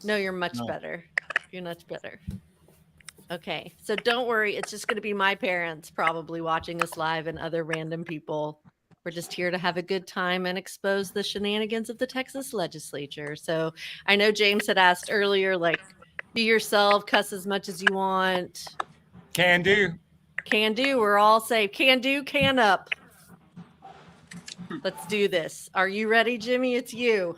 No, you're much better. You're much better. Okay, so don't worry. It's just going to be my parents probably watching us live and other random people. We're just here to have a good time and expose the shenanigans of the Texas Legislature. So I know James had asked earlier, like, be yourself, cuss as much as you want. Can do. Can do. We're all safe. Can do, can up. Let's do this. Are you ready, Jimmy? It's you.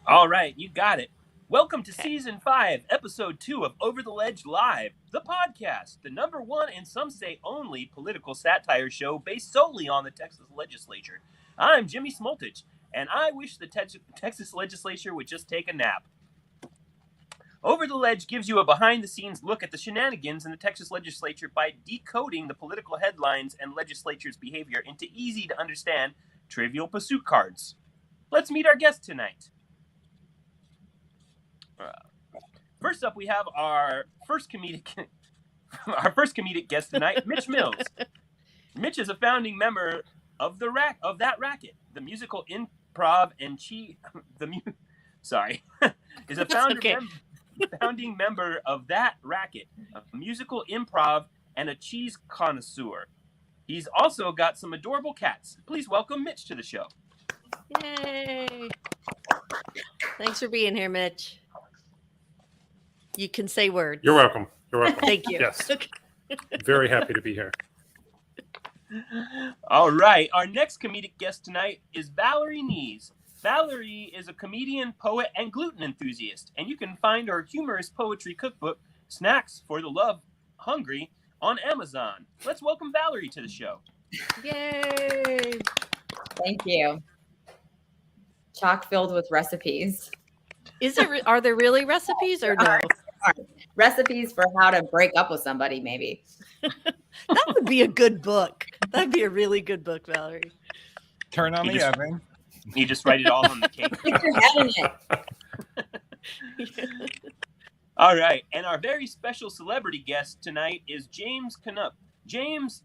All right, you got it. Welcome to Season 5, Episode 2 of Over the Ledge Live, the podcast, the #1 and some say only political satire show based solely on the Texas Legislature. I'm Jimmy Smoltich, and I wish the Texas Legislature would just take a nap. Over the Ledge gives you a behind-the-scenes look at the shenanigans in the Texas Legislature by decoding the political headlines and legislature's behavior into easy-to-understand Trivial Pursuit cards. Let's meet our guest tonight. First up, we have our first comedic guest tonight, Mitch Mills. Mitch is a founding member of that racket, the musical improv and is a founding member of that racket, a musical improv and a cheese connoisseur. He's also got some adorable cats. Please welcome Mitch to the show. Yay! Thanks for being here, Mitch. You can say words. You're welcome. You're welcome. Thank you. Yes. Very happy to be here. All right. Our next comedic guest tonight is Valerie Nees. Valerie is a comedian, poet, and gluten enthusiast, and you can find her humorous poetry cookbook, Snacks for the Love Hungry, on Amazon. Let's welcome Valerie to the show. Yay! Thank you. Chock filled with recipes. Are there really recipes or no? Recipes for how to break up with somebody, maybe. That would be a good book. That'd be a really good book, Valerie. Turn on the oven. You just write it all on the cake. Stick your head in it. All right. And our very special celebrity guest tonight is James Canup. James,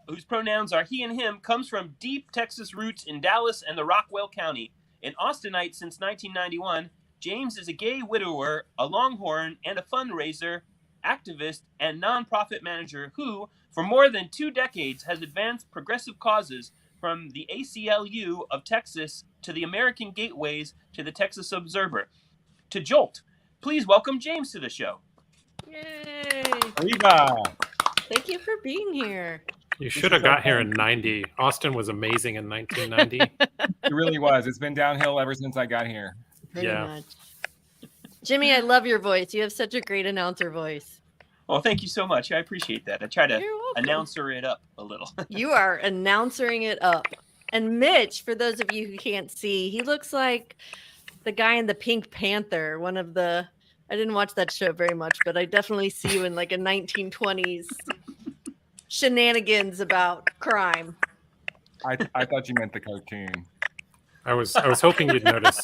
whose pronouns are he and him, comes from deep Texas roots in Dallas and the Rockwell County. An Austinite since 1991, James is a gay widower, a Longhorn, and a fundraiser, activist, and nonprofit manager who, for more than 2 decades, has advanced progressive causes from the ACLU of Texas to the American Gateways to the Texas Observer to Jolt. Please welcome James to the show. Yay! Viva! Thank you for being here. You should have got here in 90. Austin was amazing in 1990. It really was. It's been downhill ever since I got here. Pretty much. Jimmy, I love your voice. You have such a great announcer voice. Well, thank you so much. I appreciate that. I try to announcer it up a little. You are announcering it up. And Mitch, for those of you who can't see, he looks like the guy in the Pink Panther, I didn't watch that show very much, but I definitely see you in like a 1920s shenanigans about crime. I thought you meant the cartoon. I was hoping you'd notice.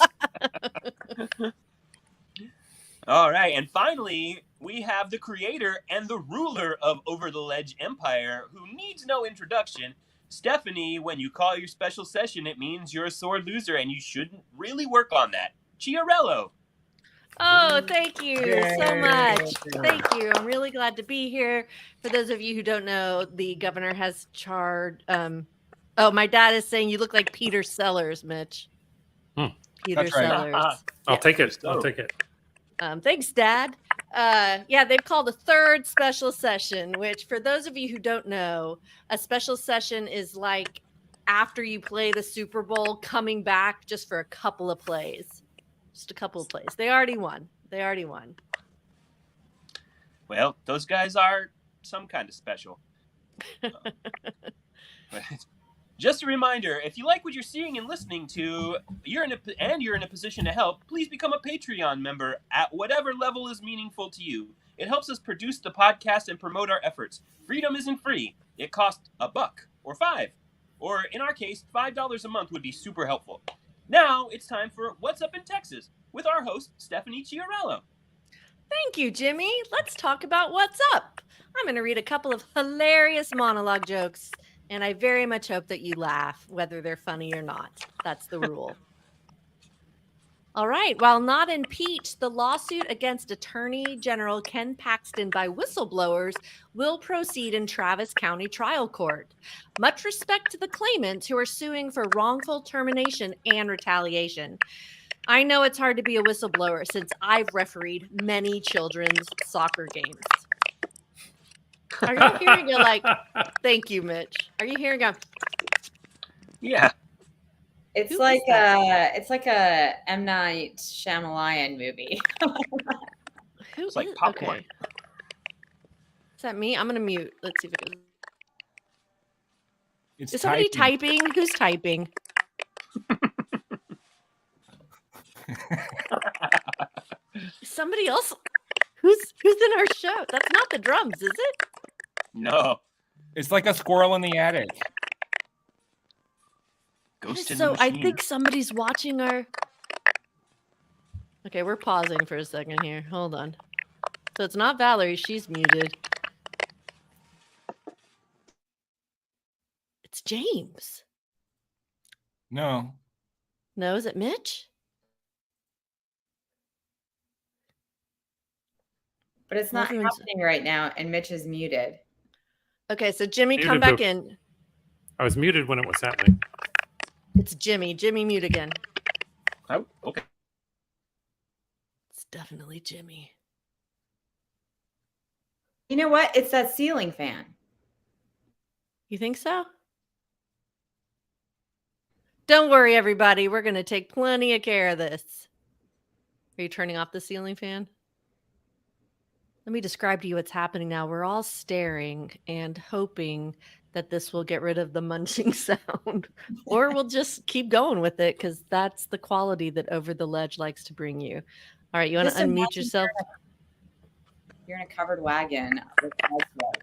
All right. And finally, we have the creator and the ruler of Over the Ledge Empire, who needs no introduction. Stephanie, when you call your special session, it means you're a sore loser and you shouldn't really work on that. Chiarello. Oh, thank you so much. Thank you. I'm really glad to be here. For those of you who don't know, the governor has charged. My dad is saying you look like Peter Sellers, Mitch. Peter That's right. Sellers. I'll take it. I'll take it. Thanks, Dad. They've called a third special session, which for those of you who don't know, a special session is like after you play the Super Bowl, coming back just for a couple of plays. Just a couple of plays. They already won. Well, those guys are some kind of special. Just a reminder, if you like what you're seeing and listening to, you're in a position to help, please become a Patreon member at whatever level is meaningful to you. It helps us produce the podcast and promote our efforts. Freedom isn't free. It costs $1 or $5, or in our case, $5 a month would be super helpful. Now it's time for What's Up in Texas with our host, Stephanie Chiarello. Thank you, Jimmy. Let's talk about what's up. I'm going to read a couple of hilarious monologue jokes, and I very much hope that you laugh, whether they're funny or not. That's the rule. All right. While not impeached, the lawsuit against Attorney General Ken Paxton by whistleblowers will proceed in Travis County trial court. Much respect to the claimants who are suing for wrongful termination and retaliation. I know it's hard to be a whistleblower since I've refereed many children's soccer games. Are you hearing a thank you, Mitch. Are you hearing a Yeah. It's Who like is a M. Night Shyamalan movie. who It's like is- popcorn. Okay. Is that me? I'm gonna mute. Let's see if it goes. It's Is somebody typing? Who's typing? Somebody else? Who's in our show? That's not the drums, is it? No. It's like a squirrel in the attic. Ghost in So the I machine. think somebody's watching our. Okay, we're pausing for a second here. Hold on. So it's not Valerie. She's muted. It's James. No. No, is it Mitch? But it's not Everyone's- happening right now, and Mitch is muted. Okay, so Jimmy, come Muted back in. I was muted when it was happening. It's Jimmy. Jimmy, mute again. Oh, okay. It's definitely Jimmy. You know what? It's that ceiling fan. You think so? Don't worry, everybody. We're going to take plenty of care of this. Are you turning off the ceiling fan? Let me describe to you what's happening now. We're all staring and hoping that this will get rid of the munching sound, or we'll just keep going with it because that's the quality that Over the Ledge likes to bring you. All right, you want to Just unmute imagine yourself? You're in a covered wagon with cowboys.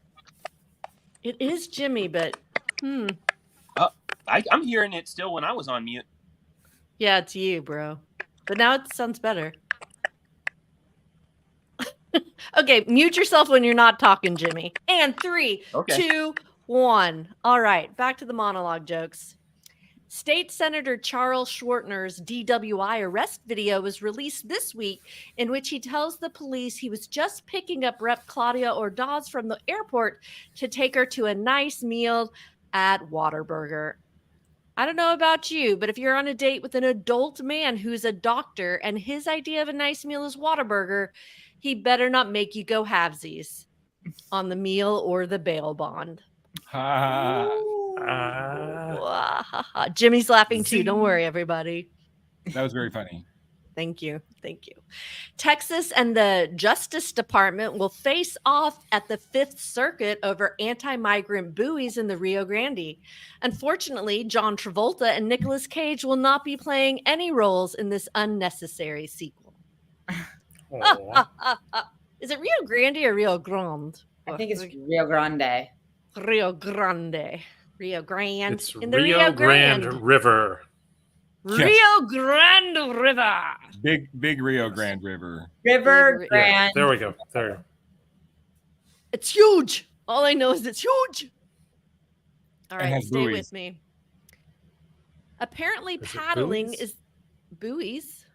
It is Jimmy, but I'm hearing it still when I was on mute. yeah, it's you, bro. But now it sounds better. Okay, mute yourself when you're not talking, Jimmy. And 3, Okay. 2, 1. All right, back to the monologue jokes. State Senator Charles Schwartner's DWI arrest video was released this week, in which he tells the police he was just picking up Rep. Claudia Ordaz from the airport to take her to a nice meal at Whataburger. I don't know about you, but if you're on a date with an adult man who's a doctor and his idea of a nice meal is Whataburger, he better not make you go halvesies on the meal or the bail bond. Ha. Jimmy's laughing too. Don't worry, everybody. That was very funny. Thank you. Thank you. Texas and the Justice Department will face off at the Fifth Circuit over anti-migrant buoys in the Rio Grande. Unfortunately, John Travolta and Nicolas Cage will not be playing any roles in this unnecessary sequel. Is it Rio Grande or Rio Grande? I think it's Rio Grande. Rio Grande. Rio Grande. It's in the Rio Grande River. Rio Grande River. Big Rio Grande River. River Yeah, Grande. Yeah, there we go. There we go. It's huge. All I know is it's huge. All And right, has stay buoys. with me. Apparently, Is it paddling buoys? is buoys.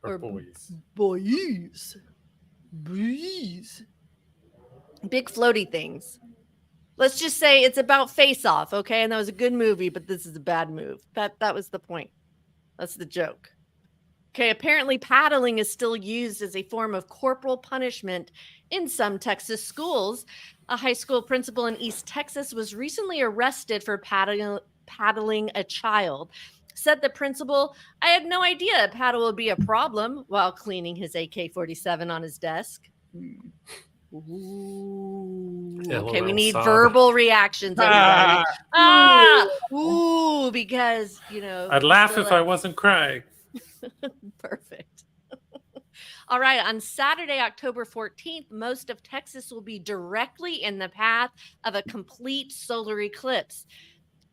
Or Or boys. Buoys. Buoys. Big floaty things. Let's just say it's about Face Off, okay? And that was a good movie, but this is a bad move. That was the point. That's the joke. Okay, apparently paddling is still used as a form of corporal punishment in some Texas schools. A high school principal in East Texas was recently arrested for paddling a child. Said the principal, "I had no idea a paddle would be a problem," while cleaning his AK-47 on his desk. Ooh. Okay, we LOL need sob. verbal reactions, everybody. Ooh, because, I'd laugh still if I wasn't crying. Perfect. All right. On Saturday, October 14th, most of Texas will be directly in the path of a complete solar eclipse.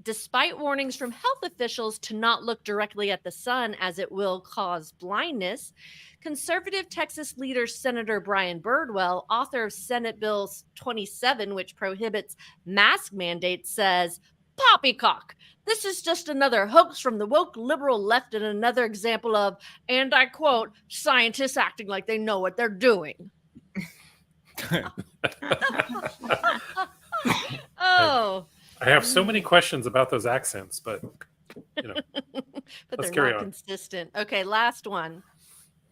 Despite warnings from health officials to not look directly at the sun as it will cause blindness, conservative Texas leader Senator Brian Birdwell, author of Senate Bill 27, which prohibits mask mandates, says Poppycock. This is just another hoax from the woke liberal left and another example of, and I quote, scientists acting like they know what they're doing. Oh. I have so many questions about those accents, but But Let's they're carry not on. consistent. Okay, last one.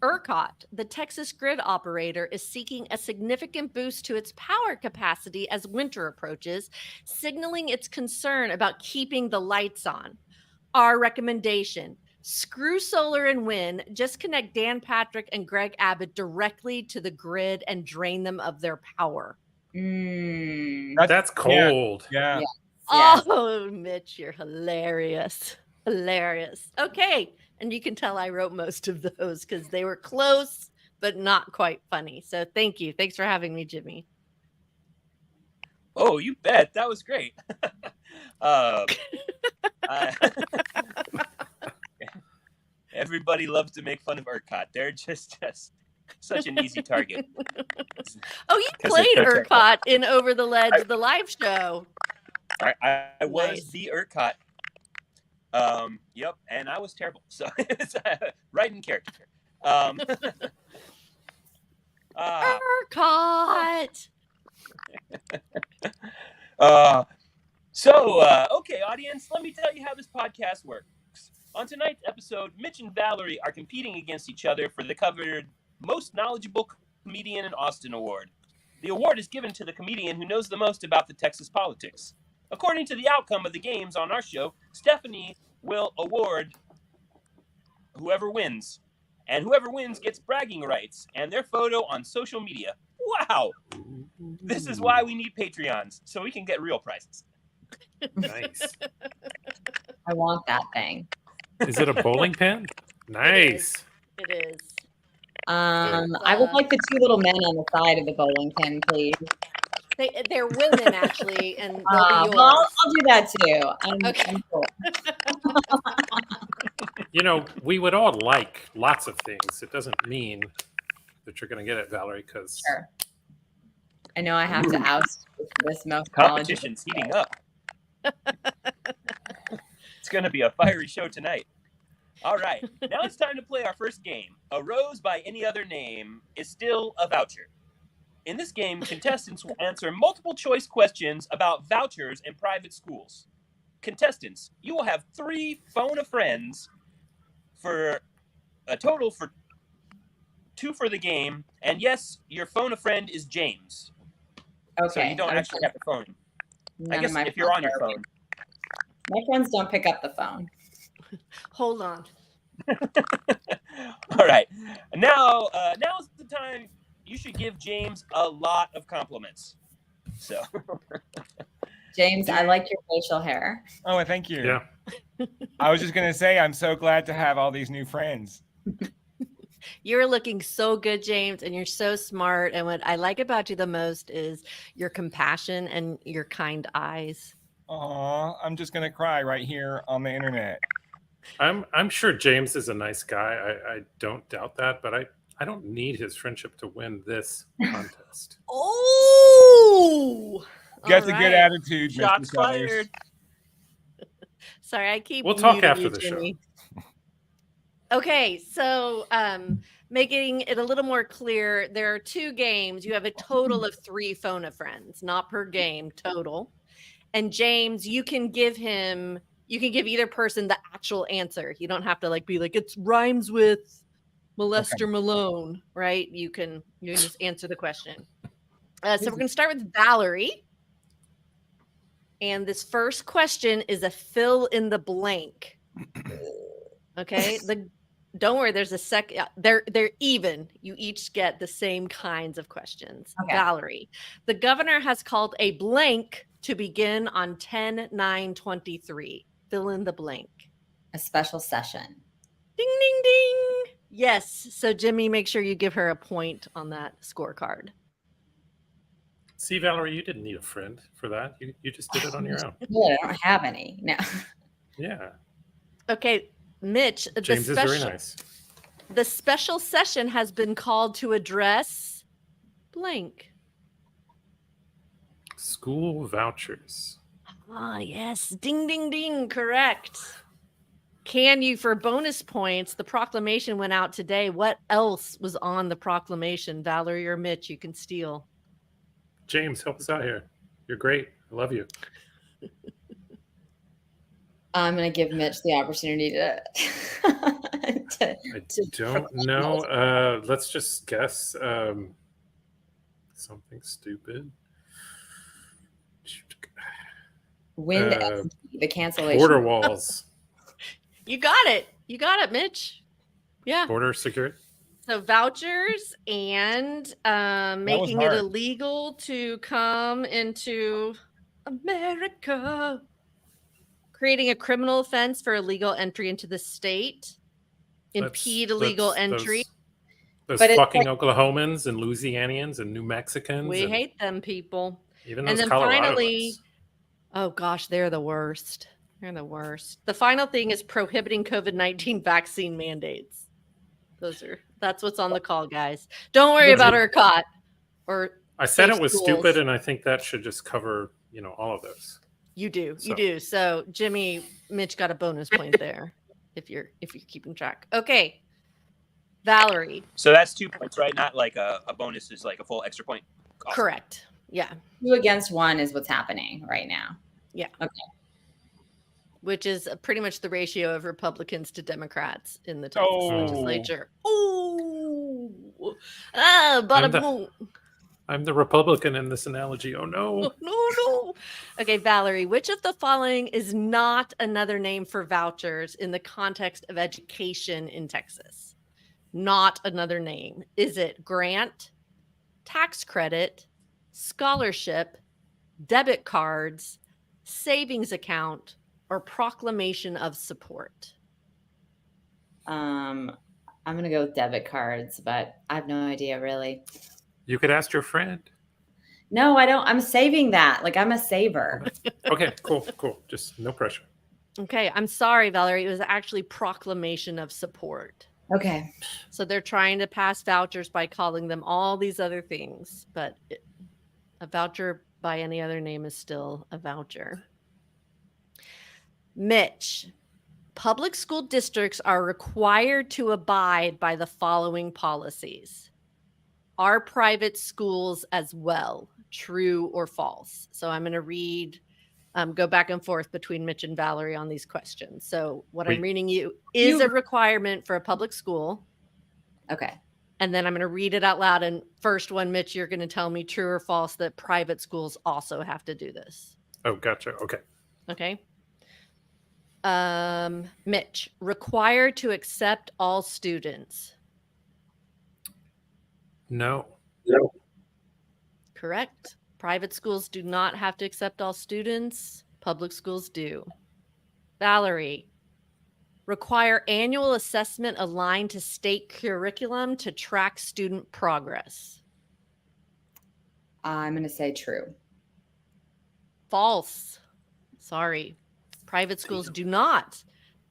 ERCOT, the Texas grid operator, is seeking a significant boost to its power capacity as winter approaches, signaling its concern about keeping the lights on. Our recommendation: screw solar and wind, just connect Dan Patrick and Greg Abbott directly to the grid and drain them of their power. that's cold. Yeah. Yeah. Yes. Oh, Mitch, you're hilarious. Hilarious. Okay. And you can tell I wrote most of those because they were close, but not quite funny. So thank you. Thanks for having me, Jimmy. Oh, you bet. That was great. Everybody loves to make fun of ERCOT. They're just such an easy target. Oh, you 'Cause played they're so ERCOT in Over the Ledge, the live show. I was Nice. the ERCOT. Yep, and I was terrible. So it's right in character. ERCOT. Okay, audience, let me tell you how this podcast works. On tonight's episode, Mitch and Valerie are competing against each other for the coveted Most Knowledgeable Comedian in Austin award. The award is given to the comedian who knows the most about the Texas politics. According to the outcome of the games on our show, Stephanie will award whoever wins. And whoever wins gets bragging rights and their photo on social media. Wow! This is why we need Patreons, so we can get real prizes. Nice. I want that thing. Is it a bowling pin? Nice. It is. I would like the two little men on the side of the bowling pin, please. They're women, actually, and they'll be yours. Well, I'll do that too. Okay. I'm cool. We would all like lots of things. It doesn't mean that you're going to get it, Valerie, because Sure. I know I have to oust this most Competition's heating up. It's going to be a fiery show tonight. All right, now it's time to play our first game. A rose by any other name is still a voucher. In this game, contestants will answer multiple choice questions about vouchers in private schools. Contestants, you will have 3 phone a friends for a total for 2 for the game. And yes, your phone a friend is James. Okay. So you don't actually have to phone him. I guess if you're on your phone. My friends don't pick up the phone. Hold on. All right. Now's the time you should give James a lot of compliments. So James, I like your facial hair. Oh, well, thank you. yeah. I was just gonna say I'm so glad to have all these new friends. You're looking so good, James, and you're so smart. And what I like about you the most is your compassion and your kind eyes. Aw, I'm just gonna cry right here on the internet. I'm sure James is a nice guy. I don't doubt that, but I don't need his friendship to win this contest. Oh, Gets a good attitude, shots Mr. Sellers. fired. Sorry, I keep. We'll talk muting after you, the show. Jimmy. Okay, so making it a little more clear, there are 2 games. You have a total of 3 phone a friends, not per game, total. And James, you can give either person the actual answer. You don't have to be like, it rhymes with molester Malone, right? You can just answer the question. So we're going to start with Valerie. And this first question is a fill in the blank. Okay. Don't worry. There's a second. They're even. You each get the same kinds of questions. Okay. Valerie, the governor has called a blank to begin on 10/9/23. Fill in the blank. A special session. Ding, ding, ding. Yes. So Jimmy, make sure you give her a point on that scorecard. See, Valerie, you didn't need a friend for that. You just did it on your own. Well, I don't have any. No. Yeah. Okay, Mitch. James is very nice. The special session has been called to address blank. School vouchers. Ah, yes. Ding, ding, ding. Correct. Can you, for bonus points, the proclamation went out today. What else was on the proclamation? Valerie or Mitch, you can steal. James, help us out here. You're great. I love you. I'm going to give Mitch the opportunity to. I don't know. Let's just guess. Something stupid. Wind the cancellation. Border walls. You got it. You got it, Mitch. Yeah. Border security. So vouchers and making it hard. illegal to come into America. Creating a criminal offense for illegal entry into the state. Impede illegal entry. Those But it's fucking Oklahomans and Louisianians and New Mexicans. We and hate them people. even And those then Coloradoans. finally, oh gosh, they're the worst. They're the worst. The final thing is prohibiting COVID-19 vaccine mandates. That's what's on the call, guys. Don't worry about ERCOT or I said safe it was schools. stupid, and I think that should just cover, all of those. You do. So. You do. So Jimmy, Mitch got a bonus point there if you're keeping track. Okay. Valerie. So that's 2 points, right? Not like a bonus is like a full extra point. Awesome. Correct. Yeah. 2 against 1 is what's happening right now. Yeah. Okay. Which is pretty much the ratio of Republicans to Democrats in the Texas Legislature. Ooh. Bada boom. I'm the Republican in this analogy. Oh, no. No. Okay, Valerie, which of the following is not another name for vouchers in the context of education in Texas? Not another name. Is it grant, tax credit, scholarship, debit cards, savings account, or proclamation of support? I'm going to go with debit cards, but I have no idea really. You could ask your friend. No, I don't. I'm saving that. Like, I'm a saver. Okay, cool. Just no pressure. Okay, I'm sorry, Valerie. It was actually proclamation of support. Okay. So they're trying to pass vouchers by calling them all these other things, but a voucher by any other name is still a voucher. Mitch, public school districts are required to abide by the following policies. Are private schools as well? True or false? So I'm going to read, go back and forth between Mitch and Valerie on these questions. So what I'm reading you is a requirement for a public school. Okay. And then I'm going to read it out loud. And first one, Mitch, you're going to tell me true or false that private schools also have to do this. Oh, gotcha. Okay. Okay. Mitch, required to accept all students. No. Correct. Private schools do not have to accept all students. Public schools do. Valerie, require annual assessment aligned to state curriculum to track student progress. I'm going to say true. False. Sorry. Private schools do not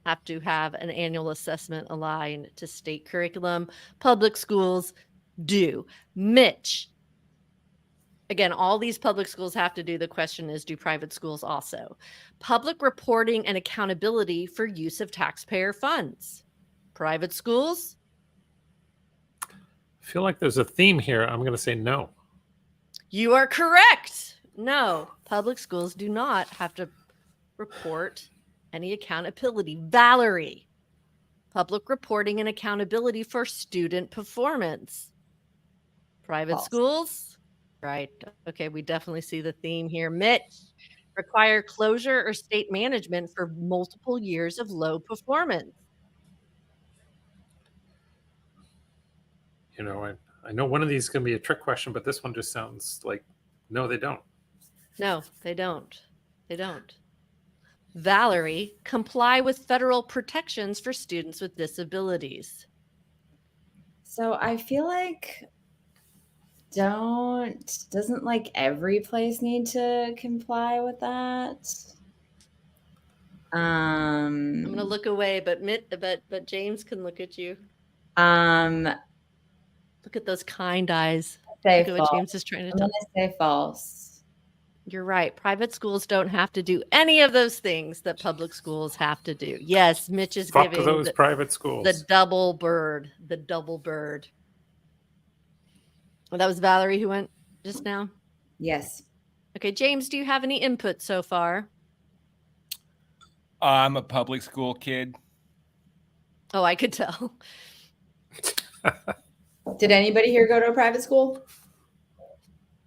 have to have an annual assessment aligned to state curriculum. Public schools do. Mitch, again, all these public schools have to do. The question is, do private schools also? Public reporting and accountability for use of taxpayer funds. Private schools? I feel like there's a theme here. I'm going to say no. You are correct. No, public schools do not have to report any accountability. Valerie, public reporting and accountability for student performance. Private False. schools? Right. Okay, we definitely see the theme here. Mitch, require closure or state management for multiple years of low performance. I know one of these is going to be a trick question, but this one just sounds like, no, they don't. No, they don't. They don't. Valerie, comply with federal protections for students with disabilities. So I feel like doesn't like every place need to comply with that? I'm gonna look away, but James can look at you. Look Look at those kind eyes. say Look at what false. James is trying to I'm tell. gonna say false. You're right. Private schools don't have to do any of those things that public schools have to do. Yes, Mitch is Fuck giving those private schools. the double bird. The double bird. Well, that was Valerie who went just now. Yes. Okay, James, do you have any input so far? I'm a public school kid. Oh, I could tell. Did anybody here go to a private school?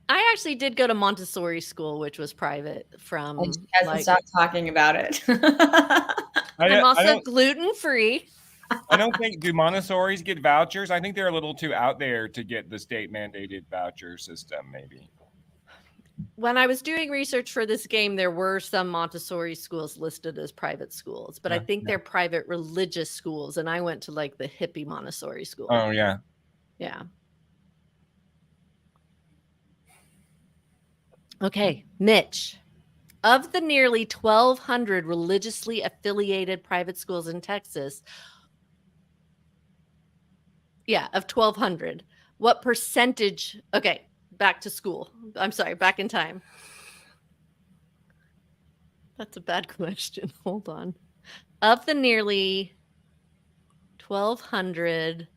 I actually did go to Montessori school, which was private from And she hasn't like, stopped talking about it. I'm also gluten-free. I don't think, do Montessoris get vouchers? I think they're a little too out there to get the state mandated voucher system, maybe. When I was doing research for this game, there were some Montessori schools listed as private schools, but I think they're private religious schools. And I went to like the hippie Montessori school. Oh, yeah. Yeah. Okay, Mitch. Of the nearly 1,200 religiously affiliated private schools in Texas, of 1,200, what percentage? Okay, back to school. I'm sorry, back in time. That's a bad question. Hold on. Of the nearly 1,200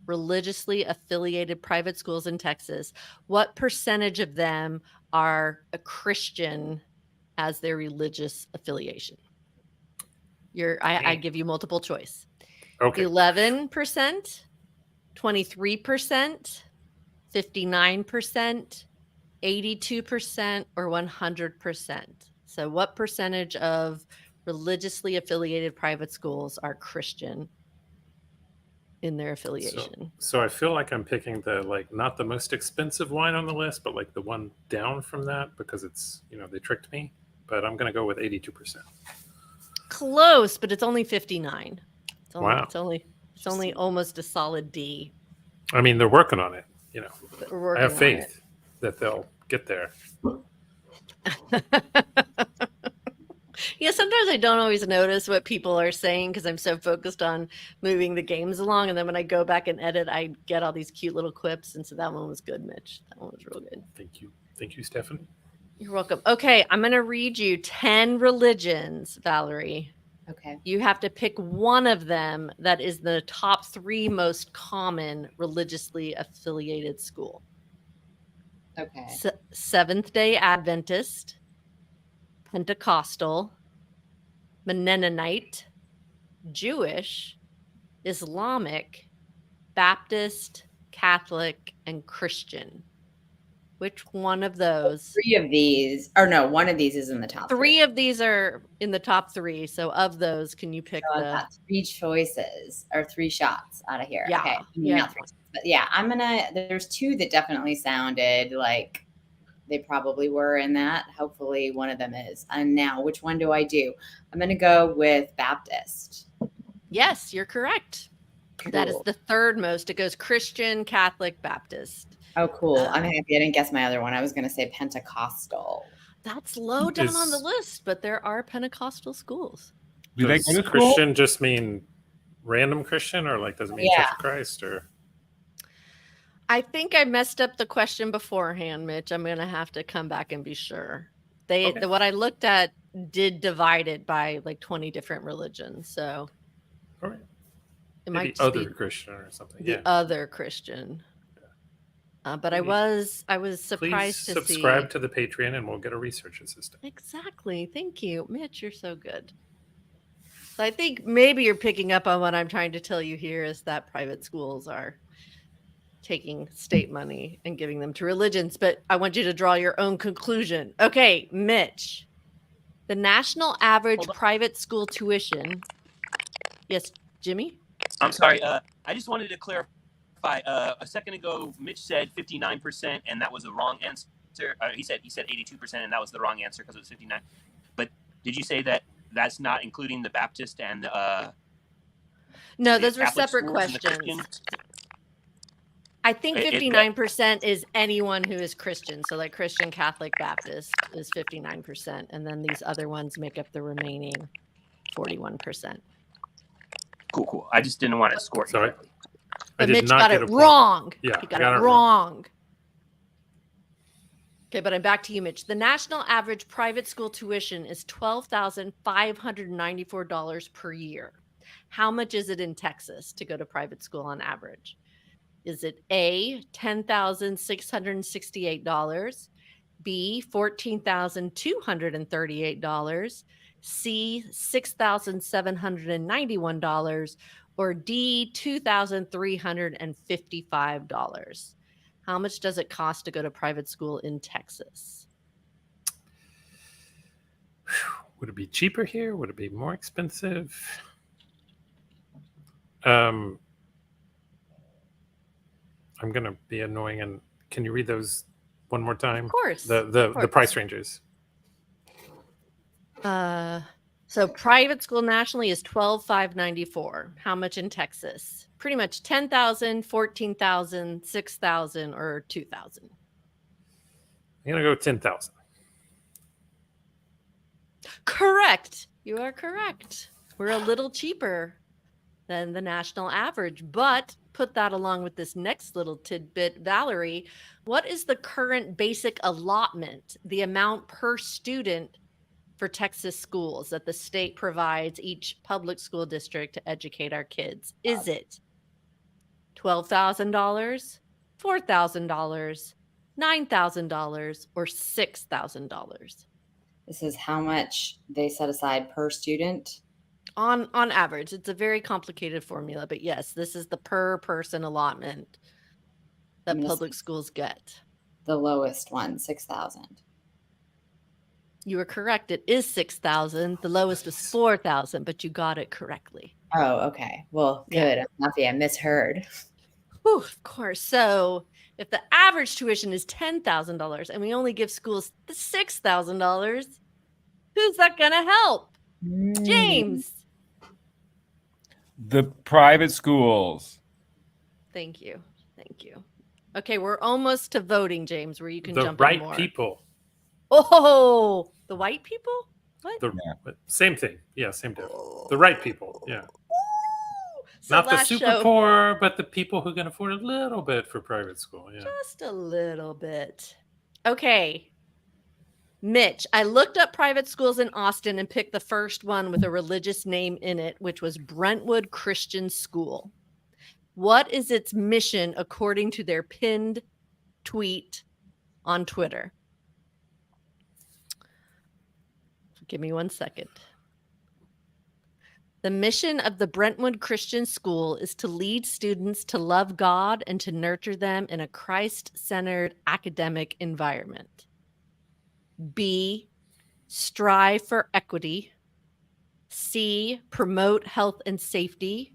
religiously affiliated private schools in Texas, what percentage of them are a Christian as their religious affiliation? I give you multiple choice. Okay. 11%, 23%, 59%, 82%, or 100%. So what percentage of religiously affiliated private schools are Christian in their affiliation? So I feel like I'm picking the not the most expensive wine on the list, but like the one down from that because it's, they tricked me. But I'm going to go with 82%. Close, but it's only 59. Wow. It's only almost a solid D. I mean, they're working on it. But we're working I have on faith that they'll get there. Yeah, sometimes I don't always notice what people are saying because I'm so focused on moving the games along. And then when I go back and edit, I get all these cute little quips. And so that one was good, Mitch. That one was real good. Thank you. Thank you, Stephanie. You're welcome. Okay, I'm going to read you 10 religions, Valerie. Okay. You have to pick one of them that is the top 3 most common religiously affiliated school. Okay. Seventh-day Adventist, Pentecostal, Mennonite, Jewish, Islamic, Baptist, Catholic, and Christian. Which one of those? 3 of these, or no, one of these is in the top 3 of these are in the top 3. So of those, can you pick So I've got 3 choices or 3 shots out of here. Yeah. Okay. Yeah. Not 3, but yeah, there's 2 that definitely sounded like they probably were in that. Hopefully one of them is. And now, which one do I do? I'm going to go with Baptist. Yes, you're correct. Cool. That is the 3rd most. It goes Christian, Catholic, Baptist. Oh, cool. I'm happy I didn't guess my other one. I was going to say Pentecostal. That's low down on the list, but there are Pentecostal schools. Do they Does go to school? Christian just mean random Christian, or does it mean Church of Christ? Or I think I messed up the question beforehand, Mitch. I'm going to have to come back and be sure. What I looked at did divide it by like 20 different religions. So all right. it Maybe might other be Christian or something. the other Christian. But maybe. I was surprised Please to subscribe see. to the Patreon and we'll get a research assistant. Exactly. Thank you, Mitch. You're so good. So I think maybe you're picking up on what I'm trying to tell you here is that private schools are taking state money and giving them to religions. But I want you to draw your own conclusion. Okay, Mitch. The national average private school tuition. Yes, Jimmy? I'm sorry. I just wanted to clarify. A second ago, Mitch said 59%, and that was the wrong answer. He said 82%, and that was the wrong answer because it was 59. But did you say that that's not including the Baptist and no, the those were Catholic separate schools and the questions. Christians? I think 59% is anyone who is Christian. So like Christian, Catholic, Baptist is 59. And then these other ones make up the remaining 41%. Cool. I just didn't want to score. Sorry. But I did Mitch not got get it a point. wrong. Yeah, he got it wrong. Okay, but I'm back to you, Mitch. The national average private school tuition is $12,594 per year. How much is it in Texas to go to private school on average? Is it A, $10,668, B, $14,238, C, $6,791, or D, $2,355? How much does it cost to go to private school in Texas? Would it be cheaper here? Would it be more expensive? I'm going to be annoying. And can you read those one more time? Of course. The price ranges. So private school nationally is $12,594. How much in Texas? Pretty much $10,000, $14,000, $6,000, or $2,000. I'm going to go 10,000. Correct. You are correct. We're a little cheaper than the national average, but put that along with this next little tidbit, Valerie. What is the current basic allotment, the amount per student for Texas schools that the state provides each public school district to educate our kids? Is it $12,000, $4,000, $9,000, or $6,000? This is how much they set aside per student. On average. It's a very complicated formula, but yes, this is the per person allotment that public schools get. The lowest one, 6,000. You were correct. It is 6,000. The lowest was 4,000, but you got it correctly. Oh, okay. Well, good. I'm happy I misheard. Whew, of course. So if the average tuition is $10,000 and we only give schools the $6,000, who's that going to help? James. The private schools. Thank you. Thank you. Okay, we're almost to voting, James, where you can The jump right in more. people. Oh, the white people? What? Same thing. Yeah, same deal. The right people. Yeah. So Not the last super show, poor, but the people who can afford a little bit for private school. Yeah. just a little bit. Okay. Mitch, I looked up private schools in Austin and picked the first one with a religious name in it, which was Brentwood Christian School. What is its mission according to their pinned tweet on Twitter? Give me 1 second. The mission of the Brentwood Christian School is to lead students to love God and to nurture them in a Christ-centered academic environment. B, strive for equity. C, promote health and safety.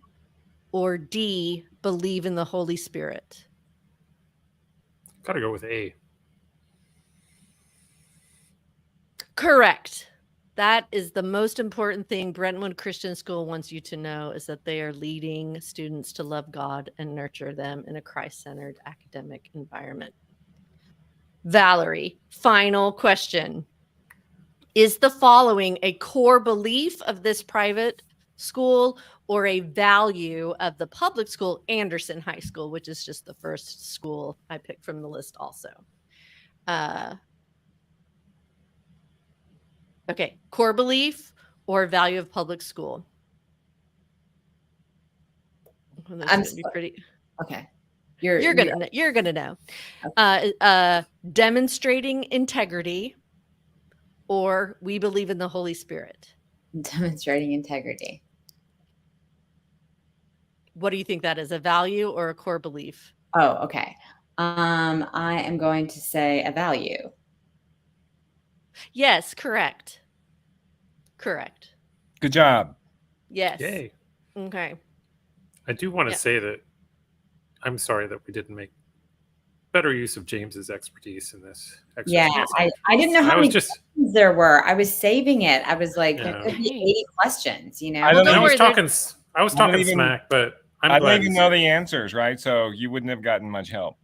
Or D, believe in the Holy Spirit. Gotta go with A. Correct. That is the most important thing Brentwood Christian School wants you to know, is that they are leading students to love God and nurture them in a Christ-centered academic environment. Valerie, final question. Is the following a core belief of this private school or a value of the public school, Anderson High School, which is just the first school I picked from the list also? Okay, core belief or value of public school? I'm be pretty. Okay. You're gonna know. Okay. Demonstrating integrity, or we believe in the Holy Spirit. Demonstrating integrity. What do you think that is? A value or a core belief? Oh, okay. I am going to say a value. Yes, correct. Correct. Good job. Yes. Yay. Okay. I do want to Yeah. say that I'm sorry that we didn't make better use of James's expertise in this exercise. Yeah, I didn't know how many questions there were. I was saving it. I was like, there could be 80 questions, you know? I don't know. Don't worry, I was talking even- smack, but I'm I glad don't even know the answers, right? So you wouldn't have gotten much help.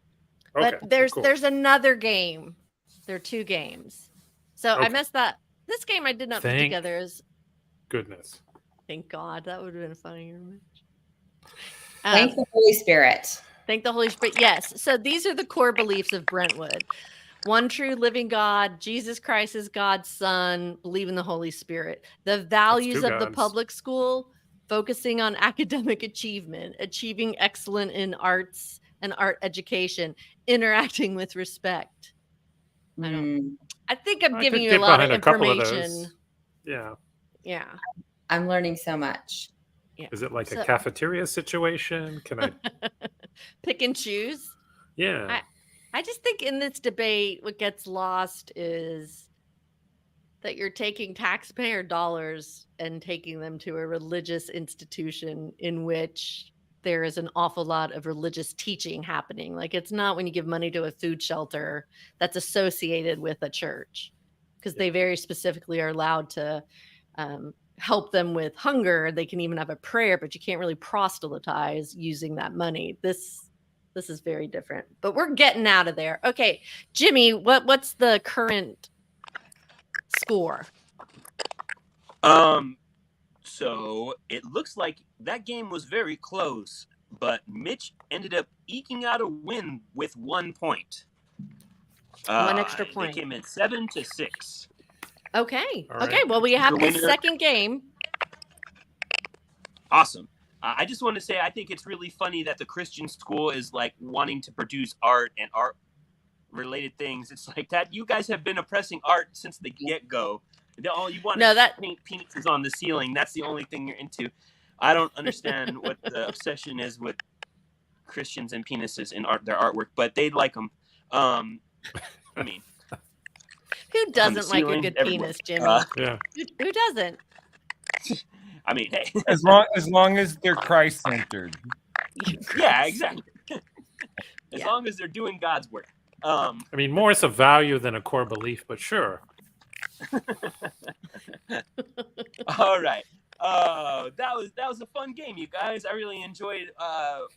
Okay, But there's cool. there's another game. There are two games. So I Okay. messed that. This game I did not put Thank together as goodness. thank God. That would have been funnier. Thank the Holy Spirit. Thank the Holy Spirit. Yes. So these are the core beliefs of Brentwood. one true living God, Jesus Christ is God's son, believe in the Holy Spirit. The values two of the gods. public school, focusing on academic achievement, achieving excellence in arts and art education, interacting with respect. I think I'm I giving could you a get lot of behind a couple of information. those. Yeah. Yeah. I'm learning so much. Yeah. Is it like So- a cafeteria situation? Can I? Pick and choose. Yeah. I just think in this debate, what gets lost is that you're taking taxpayer dollars and taking them to a religious institution in which there is an awful lot of religious teaching happening. Like, it's not when you give money to a food shelter that's associated with a church, because they very specifically are allowed to help them with hunger. They can even have a prayer, but you can't really proselytize using that money. This is very different, but we're getting out of there. Okay, Jimmy, what's the current score? So it looks like that game was very close, but Mitch ended up eking out a win with 1 point. One extra point. They came in 7-6. Okay. All Okay. right. Well, we have The the winner- second game. Awesome. I just want to say I think it's really funny that the Christian school is like wanting to produce art and art related things. It's like that you guys have been oppressing art since the get-go. All you want to paint penises on the ceiling. That's the only thing you're into. I don't understand what the obsession is with Christians and penises in their artwork, but they like them. I mean, Who doesn't like a ceiling, good everywhere. penis, Jimmy? Yeah. Who doesn't? I mean, hey. As long as they're Christ centered. Yeah, exactly. As Yeah. long as they're doing God's work. I mean, more is a value than a core belief, but sure. All right. That was a fun game, you guys. I really enjoyed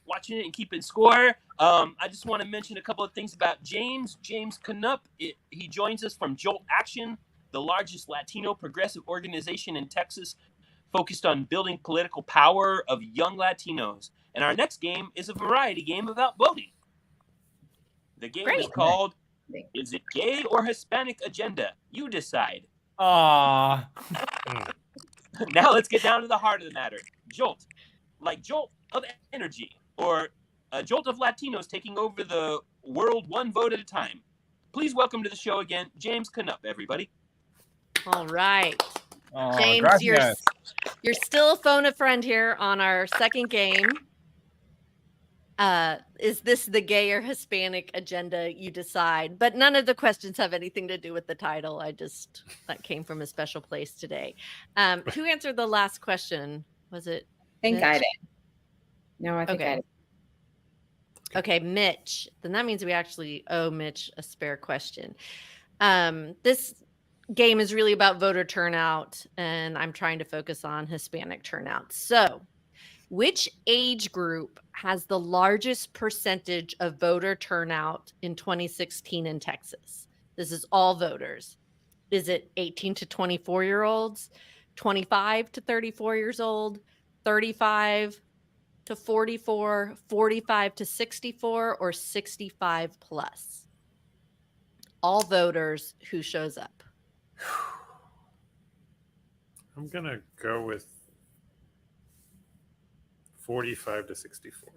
watching it and keeping score. I just want to mention a couple of things about James Canup. He joins us from Jolt Action, the largest Latino progressive organization in Texas, focused on building political power of young Latinos. And our next game is a variety game about voting. The game is Great. called Is It Gay or Hispanic Agenda? You decide. Aww. Now let's get down to the heart of the matter. Jolt, like Jolt of Energy, or a Jolt of Latinos taking over the world one vote at a time. Please welcome to the show again, James Canup, everybody. All right. Aw, James, gracias. you're still phone a friend here on our second game. Is this the gay or Hispanic agenda? You decide. But none of the questions have anything to do with the title. That came from a special place today. Who answered the last question? Was it? I think I Mitch? did. No, I think I did. Okay, Mitch. Then that means we actually owe Mitch a spare question. This game is really about voter turnout, and I'm trying to focus on Hispanic turnout. So, which age group has the largest percentage of voter turnout in 2016 in Texas? This is all voters. Is it 18 to 24-year-olds, 25 to 34 years old, 35 to 44, 45 to 64, or 65 plus? All voters who shows up. I'm going to go with 45 to 64.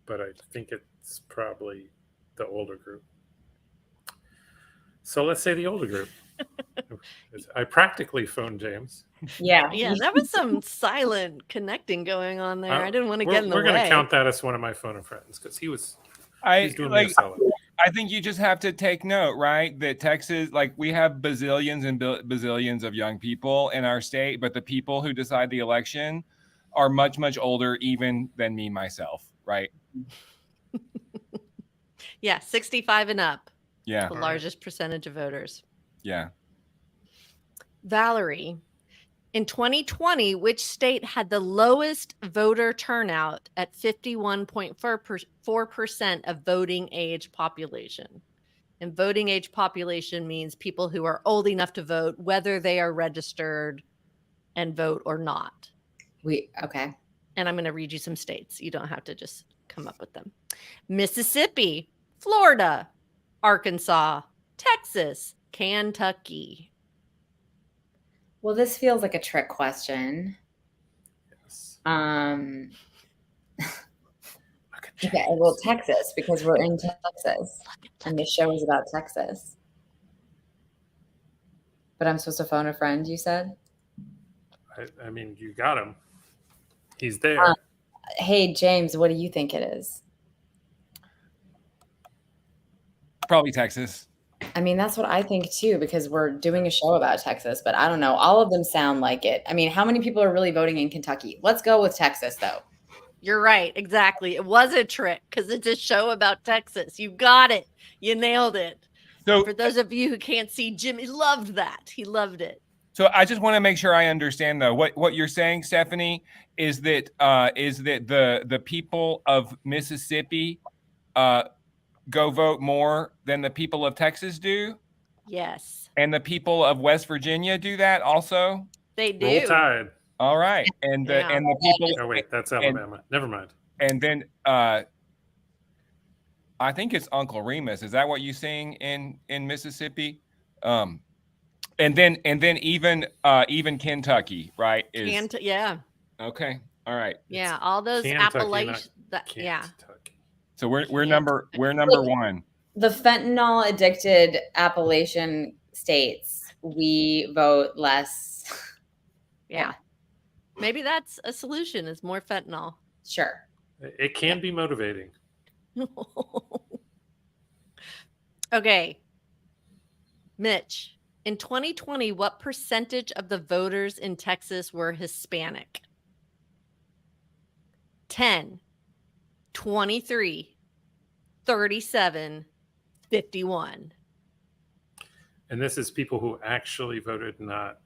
But I think it's probably the older group. So let's say the older group. I practically phoned James. Yeah. Yeah, that was some silent connecting going on there. I didn't want to get in the way. We're going to count that as one of my phone and friends because he's doing me a like. solid. I think you just have to take note, right? That Texas, like, we have bazillions and bazillions of young people in our state, but the people who decide the election are much, much older even than me myself, right? Yeah, 65 and up. Yeah. The largest percentage of voters. Yeah. Valerie, in 2020, which state had the lowest voter turnout at 51.4% of voting age population? And voting age population means people who are old enough to vote, whether they are registered and vote or not. Okay. And I'm going to read you some states. You don't have to just come up with them. Mississippi, Florida, Arkansas, Texas, Kentucky. Well, this feels like a trick question. Yes. Look at Okay, James. well, Texas, because we're in Texas, and the show is about Texas. But I'm supposed to phone a friend, you said? I mean, you got him. He's there. Hey, James, what do you think it is? Probably Texas. I mean, that's what I think too, because we're doing a show about Texas, but I don't know. All of them sound like it. I mean, how many people are really voting in Kentucky? Let's go with Texas, though. You're right. Exactly. It was a trick because it's a show about Texas. You got it. You nailed it. So For those of you who can't see, Jimmy loved that. He loved it. So I just want to make sure I understand though. What you're saying, Stephanie, is that the people of Mississippi go vote more than the people of Texas do, Yes, and the people of West Virginia do that also. they Roll do. Tide. All right, and the Yeah. and the people. Oh wait, that's Alabama. Never mind. And then I think it's Uncle Remus. Is that what you sing in Mississippi? And then even Kentucky, right? Yeah. Okay. All right. Yeah. All those Kentucky, Appalachian. Yeah. Kentucky. So we're Kentucky. number one. The fentanyl addicted Appalachian states, we vote less. Yeah. Maybe that's a solution. Is more fentanyl. Sure. It can be motivating. Okay. Mitch, in 2020, what percentage of the voters in Texas were Hispanic? 10, 23, 37, 51. And this is people who actually voted, not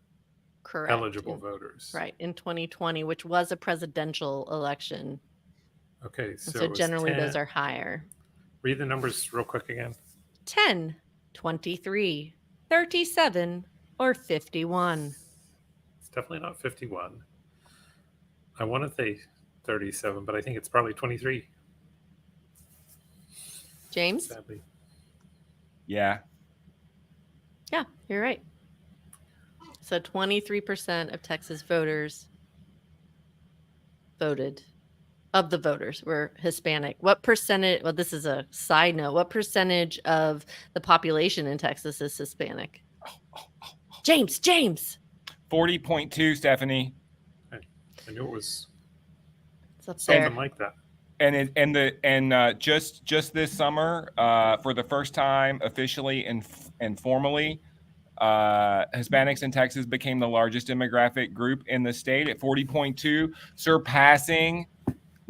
Correct. eligible voters. Right. In 2020, which was a presidential election. Okay. And So, so it was generally 10. those are higher. Read the numbers real quick again. 10, 23, 37, or 51. It's definitely not 51. I want to say 37, but I think it's probably 23. James? Sadly. Yeah. Yeah, you're right. So 23% of Texas voters voted. Of the voters were Hispanic. What percentage? Well, this is a side note. What percentage of the population in Texas is Hispanic? James. 40.2, Stephanie. I knew it was It's up something there. like that. And just this summer, for the first time officially and formally, Hispanics in Texas became the largest demographic group in the state at 40.2, surpassing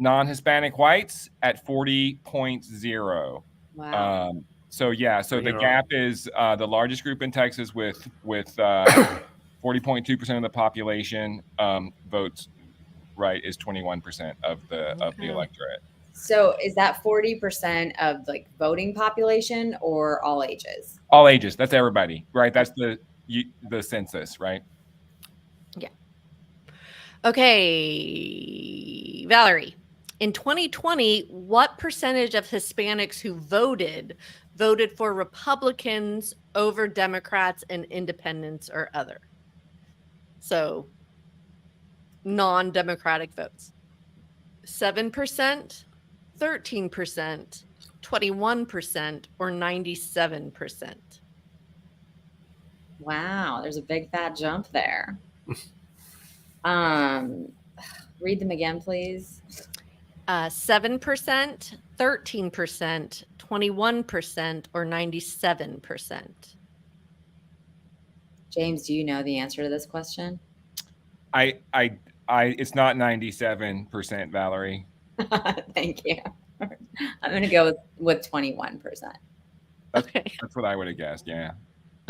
non-Hispanic whites at 40.0. Wow. So the Yeah. gap is the largest group in Texas with 40.2% of the population votes. Right, is 21% of the electorate. So is that 40% of like voting population or all ages? All ages. That's everybody, right? That's the census, right? Yeah. Okay, Valerie. In 2020, what percentage of Hispanics who voted for Republicans over Democrats and independents or other? So non-democratic votes. 7%, 13%, 21%, or 97%. Wow, there's a big fat jump there. Read them again, please. 7%, 13%, 21%, or 97%. James, do you know the answer to this question? It's not 97%, Valerie. Thank you. I'm going to go with 21%. Okay. That's what I would have guessed. Yeah.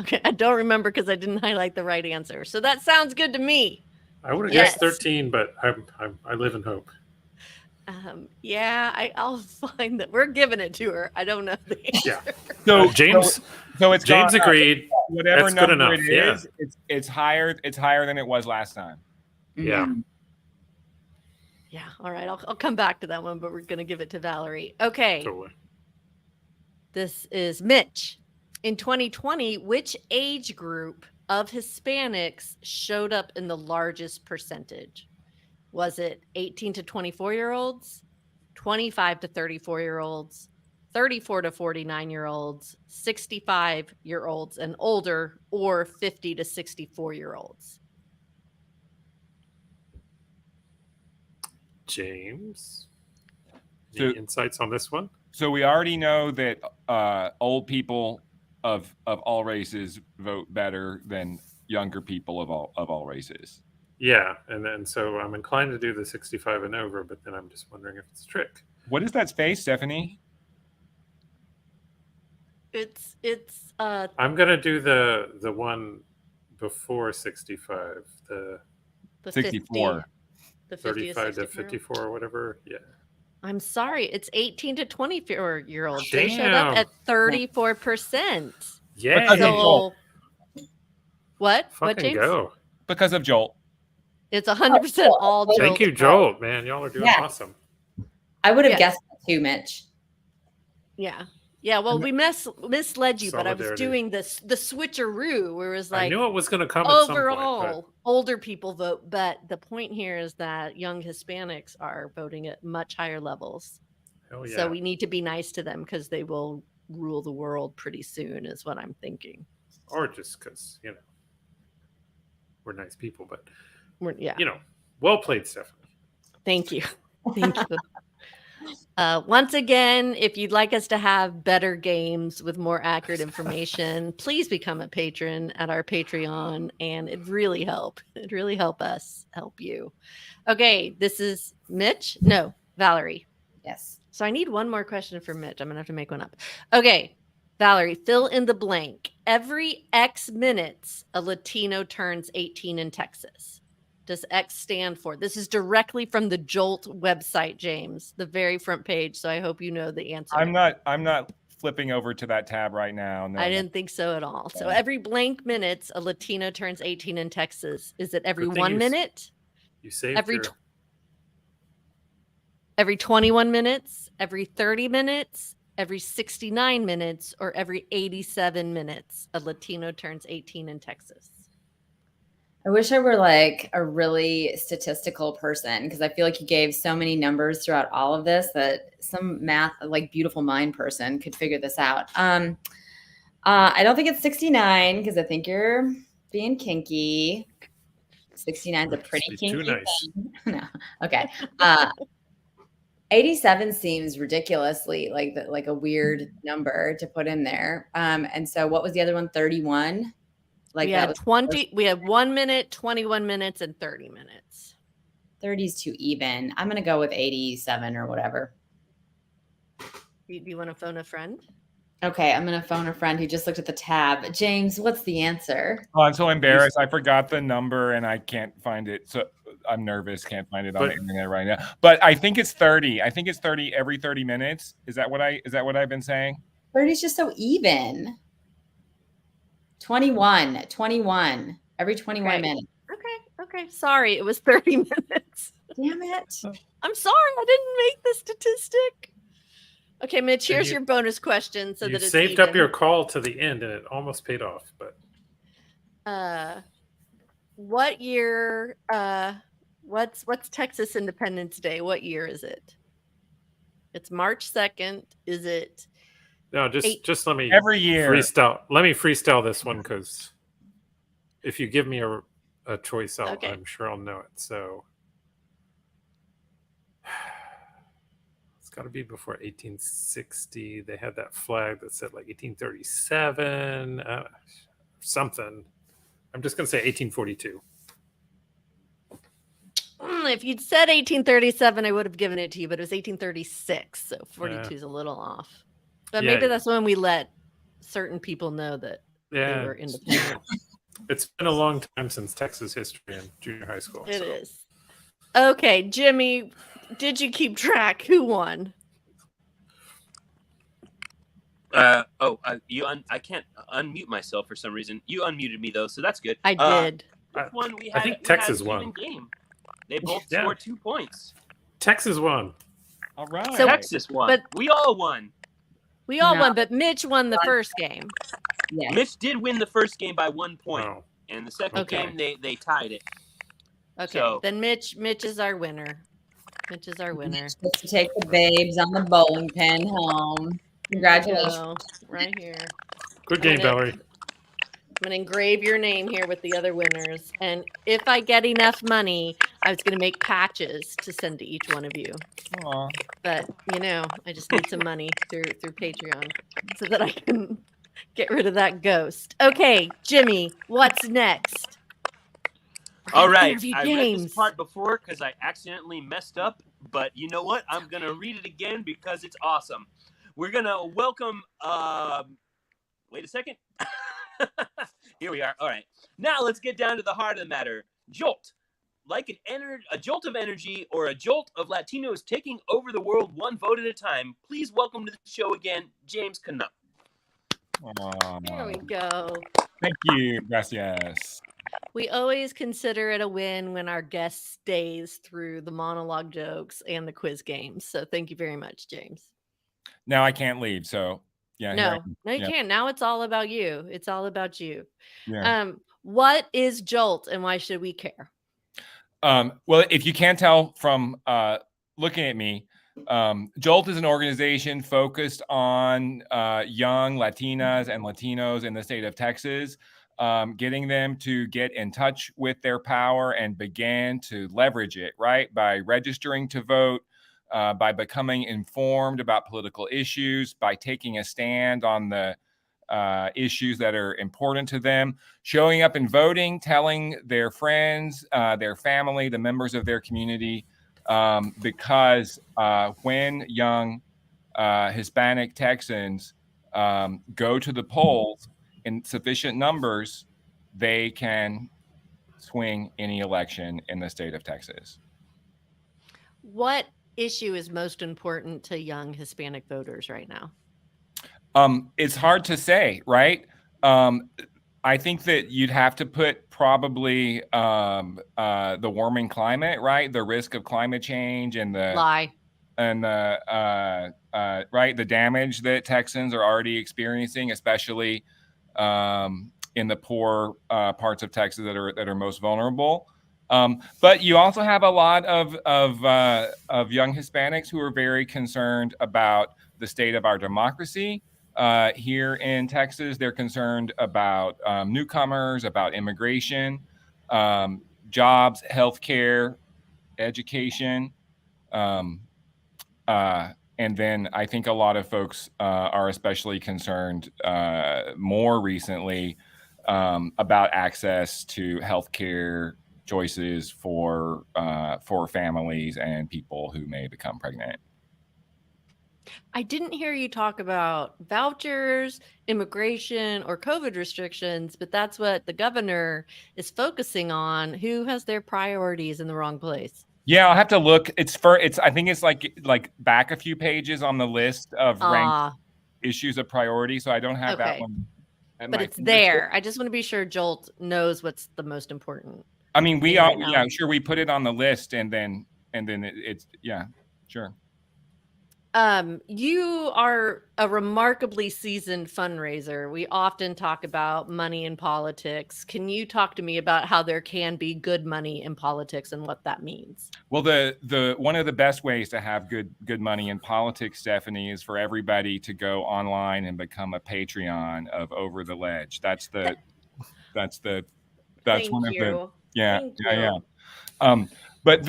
Okay. I don't remember because I didn't highlight the right answer. So that sounds good to me. I would have Yes. guessed 13, but I live in hope. I'll find that. We're giving it to her. I don't know the answer. Yeah. So James it's James gone up. agreed. Whatever That's good number enough, it is, it's higher than it was last time. Yeah. Yeah. All right. I'll come back to that one, but we're going to give it to Valerie. Okay. Totally. This is Mitch. In 2020, which age group of Hispanics showed up in the largest percentage? Was it 18 to 24-year-olds, 25 to 34-year-olds, 34 to 49-year-olds, 65-year-olds and older, or 50 to 64-year-olds? James, So- any insights on this one? So we already know that old people of all races vote better than younger people of all races. Yeah, and then so I'm inclined to do the 65 and over, but then I'm just wondering if it's a trick. What is that space, Stephanie? It's I'm gonna do the one before 65, the the 64. 50, the 50 to 35 to 64. 54 or whatever. Yeah. I'm sorry, it's 18 to 24-year-olds. They showed up Damn. at 34%. Yeah. Because of Jolt. So, what, Fucking James? go. Because of Jolt. It's 100% all Jolt. Thank you, Jolt. Man, y'all are doing Yeah. awesome. I would have Yes. guessed that too, Mitch. Yeah. Yeah, well, we misled you, but I was Solidarity. doing the switcheroo where it was I like knew it was going to come at some overall point. older people vote, but the point here is that young Hispanics are voting at much higher levels. But hell yeah. So we need to be nice to them because they will rule the world pretty soon, is what I'm thinking. Or just because, we're nice people. But, Yeah. well played, Stephanie. Thank you. Thank you. Once again, if you'd like us to have better games with more accurate information, please become a patron at our Patreon, and it'd really help. It'd really help us help you. Okay, this is Mitch. No, Valerie. Yes. So I need one more question for Mitch. I'm gonna have to make one up. Okay, Valerie, fill in the blank. Every X minutes, a Latino turns 18 in Texas. Does X stand for? This is directly from the Jolt website, James, the very front page. So I hope you know the answer. I'm not flipping over to that tab right now. No. I didn't think so at all. So every blank minutes, a Latino turns 18 in Texas. Is it every Good thing 1 you minute? You saved Every 21 minutes? Every 30 minutes? Every 69 minutes? Or every 87 minutes, a Latino turns 18 in Texas? I wish I were like a really statistical person because I feel like you gave so many numbers throughout all of this that some math, like beautiful mind person could figure this out. I don't think it's 69 because I think you're being kinky. 69 is a pretty Be too kinky nice. thing. No. Okay. 87 seems ridiculously like a weird number to put in there. And so what was the other one? 31? Like we that had was 20, we had 1 minute, 21 minutes, and 30 minutes. 30 is too even. I'm going to go with 87 or whatever. Do you want to phone a friend? Okay, I'm going to phone a friend who just looked at the tab. James, what's the answer? Oh, I'm so embarrassed. I forgot the number and I can't find it. So I'm nervous. Can't find it on the internet right now. But I think it's 30. I think it's 30 every 30 minutes. Is that what I've been saying? 30 is just so even. 21 every 21 Okay. minutes. Okay. Sorry, it was 30 minutes. Damn it. I'm sorry, I didn't make the statistic. Okay, Mitch, And here's you- your bonus question so you that it's saved up even. your call to the end, and it almost paid off. But What year? What's Texas Independence Day? What year is it? It's March 2nd. Is it? no, just let me Every year. freestyle. Let me freestyle this one because if you give me a choice, Okay. I'm sure I'll know it. So it's got to be before 1860. They had that flag that said like 1837, something. I'm just going to say 1842. If you'd said 1837, I would have given it to you, but it was 1836. So 42 Yeah. is a little off. But Yeah, maybe yeah. that's when we let certain people know that they Yeah, were independent. it's been a long time since Texas history in junior high school. It so. is. Okay, Jimmy, did you keep track? Who won? I can't unmute myself for some reason. You unmuted me though, so that's good. I did. This one we I had, think we Texas had an even won. game. They both Yeah. scored 2 points. Texas won. All right. So- Texas won. but- we all won. We all No. won, but Mitch won the first game. Yeah. Mitch did win the first game by 1 point, Oh, and the second Okay. game they tied it. Okay, So- then Mitch is our winner. Mitch is our winner. Mitch gets to take the babes on the bowling pin home. Here you Congratulations. go, right here. good I'm game, gonna- Valerie. I'm going to engrave your name here with the other winners. And if I get enough money, I was going to make patches to send to each one of you. Aw. But, I just need some money through Patreon so that I can get rid of that ghost. Okay, Jimmy, what's next? We're All gonna right, interview I read James. this part before because I accidentally messed up, but you know what? I'm gonna read it again because it's awesome. We're gonna welcome. Wait a second. Here we are. All right, now let's get down to the heart of the matter. Jolt, like a jolt of energy or a jolt of Latinos taking over the world one vote at a time. Please welcome to the show again, James Canup. Aw. There we go. Thank you. Gracias. We always consider it a win when our guest stays through the monologue jokes and the quiz games. So thank you very much, James. Now I can't leave. So yeah. here I No, am. no, you Yeah. can't. Now it's all about you. It's all about you. Yeah. What is Jolt and why should we care? Well, if you can't tell from looking at me, Jolt is an organization focused on young Latinas and Latinos in the state of Texas, getting them to get in touch with their power and begin to leverage it, right? By registering to vote, by becoming informed about political issues, by taking a stand on the issues that are important to them, showing up and voting, telling their friends, their family, the members of their community, because when young Hispanic Texans go to the polls in sufficient numbers, they can swing any election in the state of Texas. What issue is most important to young Hispanic voters right now? It's hard to say, right? I think that you'd have to put probably the warming climate, right? The risk of climate change and the Lie. and right, the damage that Texans are already experiencing, especially in the poor parts of Texas that are most vulnerable. But you also have a lot of young Hispanics who are very concerned about the state of our democracy. Here in Texas, they're concerned about newcomers, about immigration, jobs, healthcare, education. And then I think a lot of folks are especially concerned more recently about access to healthcare choices for families and people who may become pregnant. I didn't hear you talk about vouchers, immigration, or COVID restrictions, but that's what the governor is focusing on. Who has their priorities in the wrong place? Yeah, I'll have to look. I think it's like back a few pages on the list of ranked issues of priority. So I don't have that Okay. one. But it's there. I just want to be sure Jolt knows what's the most important. I mean, we thing all, right now. yeah, sure. We put it on the list and then it's, yeah, sure. You are a remarkably seasoned fundraiser. We often talk about money in politics. Can you talk to me about how there can be good money in politics and what that means? Well, the one of the best ways to have good money in politics, Stephanie, is for everybody to go online and become a Patreon of Over the Ledge. That's Thank one of you. yeah, Thank yeah. you. But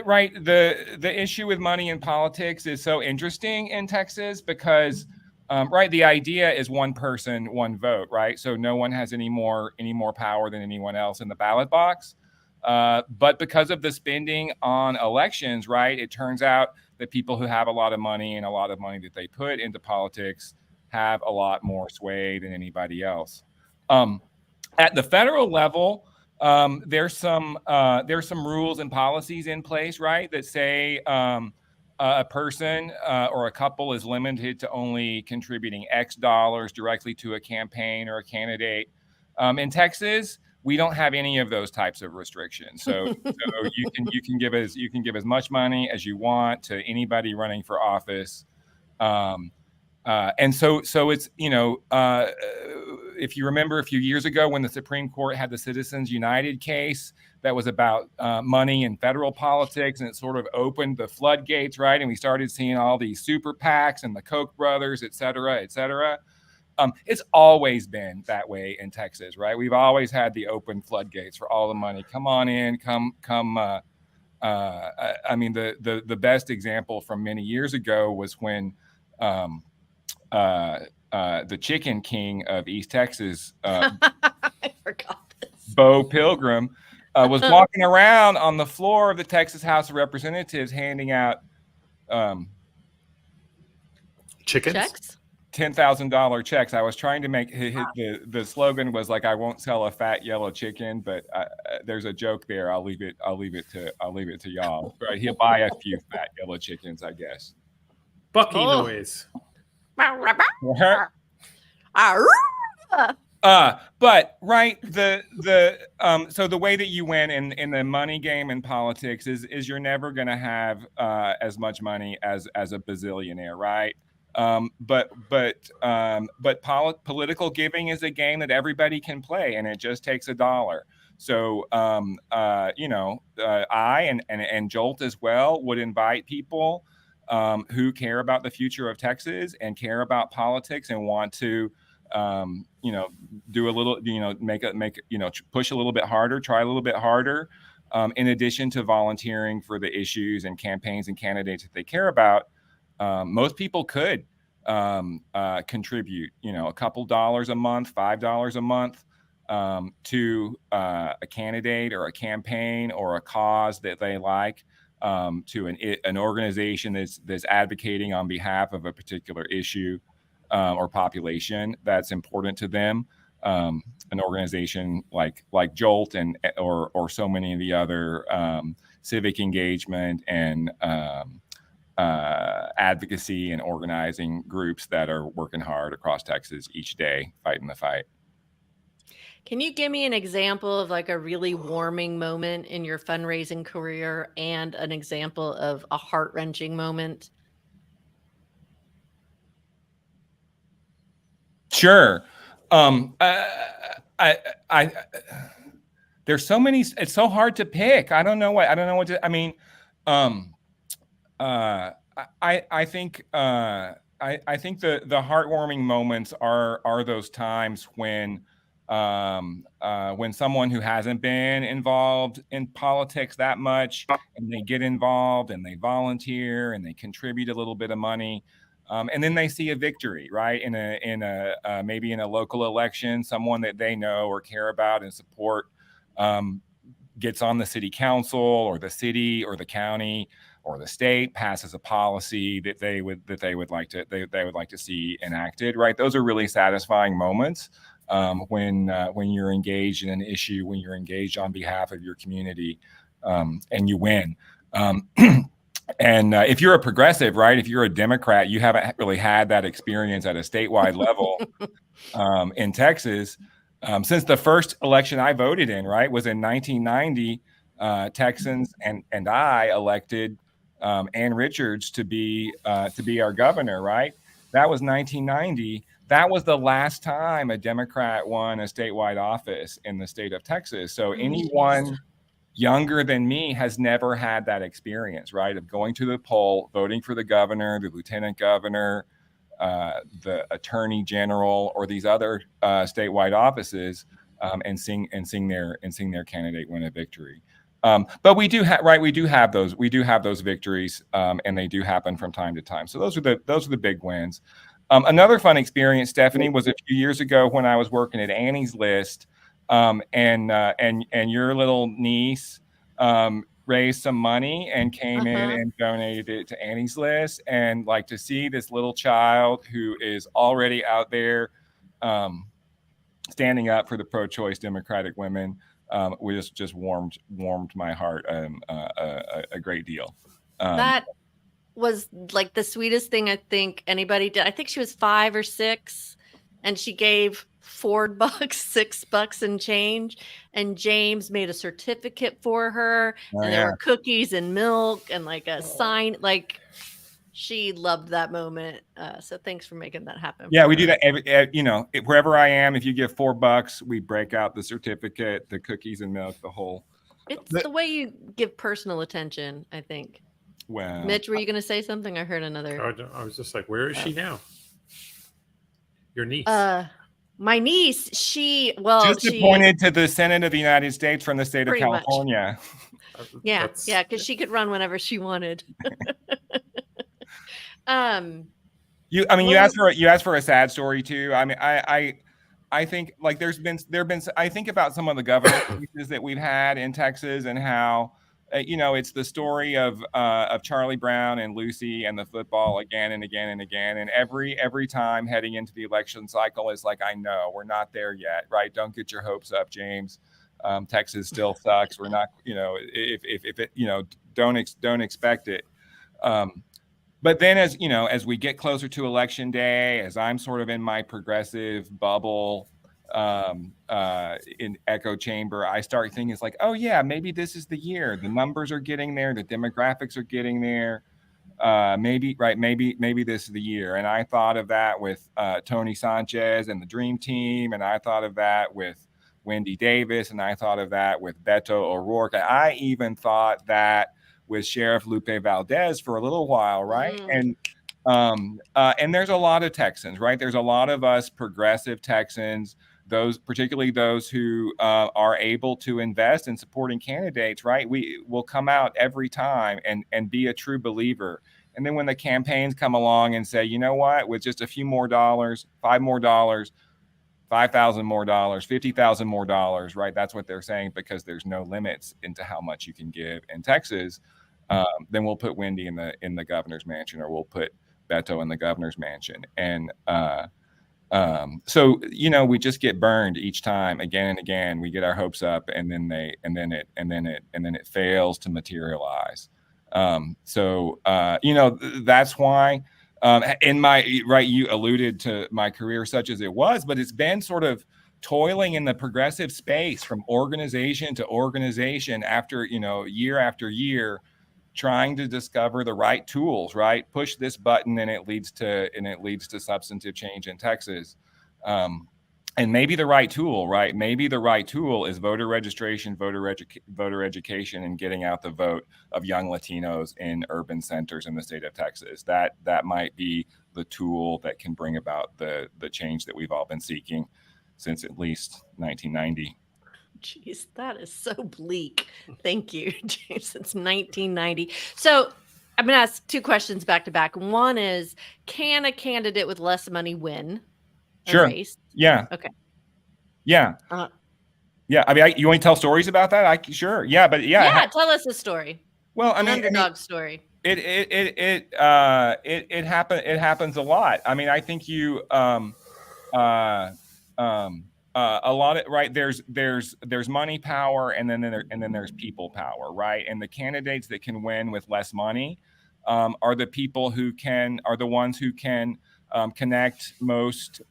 right, the issue with money in politics is so interesting in Texas because right, the idea is one person, one vote, right? So no one has any more power than anyone else in the ballot box. But because of the spending on elections, right, it turns out that people who have a lot of money and a lot of money that they put into politics have a lot more sway than anybody else. At the federal level, there's some rules and policies in place, right, that say a person or a couple is limited to only contributing X dollars directly to a campaign or a candidate. In Texas, we don't have any of those types of restrictions. So you can give as much money as you want to anybody running for office. And so it's, if you remember a few years ago when the Supreme Court had the Citizens United case that was about money in federal politics, and it sort of opened the floodgates, right? And we started seeing all these super PACs and the Koch brothers, et cetera, et cetera. It's always been that way in Texas, right? We've always had the open floodgates for all the money. Come on in, come. I mean, the best example from many years ago was when the chicken king of East Texas, I forgot this. Bo Pilgrim, was walking around on the floor of the Texas House of Representatives handing out Chickens? Checks? $10,000 checks. I was trying to make the slogan was like, I won't sell a fat yellow chicken, but there's a joke there. I'll leave it to y'all. Right? He'll buy a few fat yellow chickens, I guess. Bucky Oh. noise. But right, so the way that you win in the money game in politics is you're never going to have as much money as a bazillionaire, right? But political giving is a game that everybody can play, and it just takes $1. So I and Jolt as well would invite people who care about the future of Texas and care about politics and want to do a little, push a little bit harder, try a little bit harder, in addition to volunteering for the issues and campaigns and candidates that they care about. Most people could contribute, a couple dollars a month, $5 a month, to a candidate or a campaign or a cause that they like, to an organization that's advocating on behalf of a particular issue or population that's important to them. An organization like Jolt or so many of the other civic engagement and advocacy and organizing groups that are working hard across Texas each day, fighting the fight. Can you give me an example of like a really warming moment in your fundraising career and an example of a heart-wrenching moment? Sure. There's so many, it's so hard to pick. I don't know what to, I mean, I think the heartwarming moments are those times when someone who hasn't been involved in politics that much, and they get involved and they volunteer and they contribute a little bit of money, and then they see a victory, right? In a maybe in a local election, someone that they know or care about and support gets on the city council, or the city or the county or the state passes a policy that they would like to see enacted, right? Those are really satisfying moments when you're engaged in an issue, when you're engaged on behalf of your community, and you win. And if you're a progressive, right, if you're a Democrat, you haven't really had that experience at a statewide level in Texas. Since the first election I voted in, right, was in 1990, Texans and I elected Ann Richards to be our governor, right? That was 1990. That was the last time a Democrat won a statewide office in the state of Texas. So anyone younger than me has never had that experience, right, of going to the poll, voting for the governor, the lieutenant governor, the attorney general, or these other statewide offices, and seeing their candidate win a victory. But we do have those victories, and they do happen from time to time. So those are the big wins. Another fun experience, Stephanie, was a few years ago when I was working at Annie's List, and your little niece raised some money and came in and donated it to Annie's List. And like to see this little child who is already out there standing up for the pro-choice Democratic women just warmed my heart a great deal. That was like the sweetest thing I think anybody did. I think she was 5 or 6, and she gave $4, $6 and change. And James made a certificate for her, and there were cookies and milk and like a sign. Like, she loved that moment. So thanks for making that happen. Yeah, for we do her. that wherever I am. If you give $4, we break out the certificate, the cookies and milk, the whole. It's the way you give personal attention, I think. Well, Mitch, were you going to say something? I heard another. I was just like, where is she now? Your niece. My niece, she just appointed to the Senate of the United States from the state of Pretty much. California. Yeah, because she could run whenever she wanted. You asked for a sad story too. I mean, I think like there've been I think about some of the governor cases that we've had in Texas and how it's the story of Charlie Brown and Lucy and the football again and again and again, and every time heading into the election cycle is like, I know we're not there yet, right? Don't get your hopes up, James. Texas still sucks. We're not, if it, don't expect it. But then as we get closer to election day, as I'm sort of in my progressive bubble in echo chamber, I start thinking it's like, oh yeah, maybe this is the year. The numbers are getting there. The demographics are getting there. Maybe this is the year. And I thought of that with Tony Sanchez and the Dream Team. And I thought of that with Wendy Davis. And I thought of that with Beto O'Rourke. And I even thought that with Sheriff Lupe Valdez for a little while, right? And there's a lot of Texans, right? There's a lot of us progressive Texans, particularly those who are able to invest in supporting candidates, right? We will come out every time and be a true believer. And then when the campaigns come along and say, you know what, with just a few more dollars, $5 more, $5,000 more, $50,000 more, right? That's what they're saying, because there's no limits into how much you can give in Texas. Then we'll put Wendy in the governor's mansion, or we'll put Beto in the governor's mansion. And so we just get burned each time, again and again. We get our hopes up, and then it fails to materialize. That's why. You alluded to my career such as it was, but it's been sort of toiling in the progressive space from organization to organization year after year, trying to discover the right tools, right? Push this button and it leads to substantive change in Texas. And maybe the right tool, right? Maybe the right tool is voter registration, voter education, and getting out the vote of young Latinos in urban centers in the state of Texas. That might be the tool that can bring about the change that we've all been seeking since at least 1990. Jeez, that is so bleak. Thank you, James. Since 1990. So I'm going to ask two questions back to back. One is, can a candidate with less money win a Sure. race? Yeah. Okay. Yeah. Yeah. I mean, you want to tell stories about that? Sure. Yeah. But yeah. Yeah. Tell us a story. Well, An underdog story. It happens a lot. I mean, I think a lot of, right, there's money power, and then there's people power, right? And the candidates that can win with less money are the ones who can connect most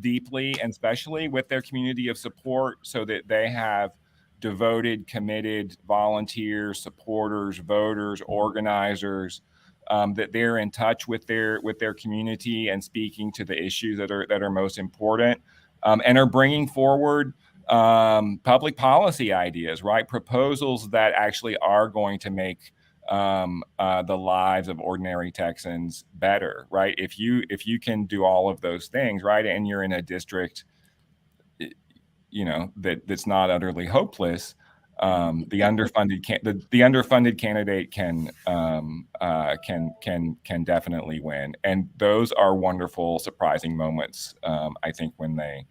deeply and specially with their community of support, so that they have devoted, committed volunteers, supporters, voters, organizers, that they're in touch with their community and speaking to the issues that are most important, and are bringing forward public policy ideas, right? Proposals that actually are going to make the lives of ordinary Texans better, right? If you can do all of those things, right, and you're in a district, that's not utterly hopeless, the underfunded candidate can definitely win, and those are wonderful, surprising moments. I think when they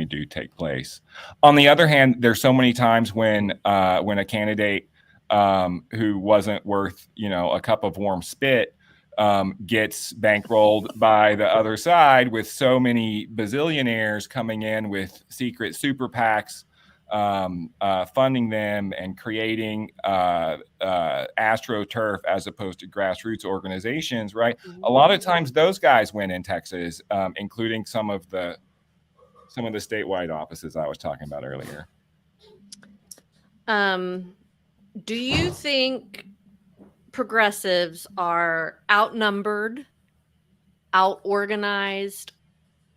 do take place. On the other hand, there's so many times when a candidate who wasn't worth a cup of warm spit gets bankrolled by the other side with so many bazillionaires coming in with secret super PACs, funding them and creating AstroTurf as opposed to grassroots organizations, right? A lot of times those guys win in Texas, including some of the statewide offices I was talking about earlier. Do you think progressives are outnumbered, out organized,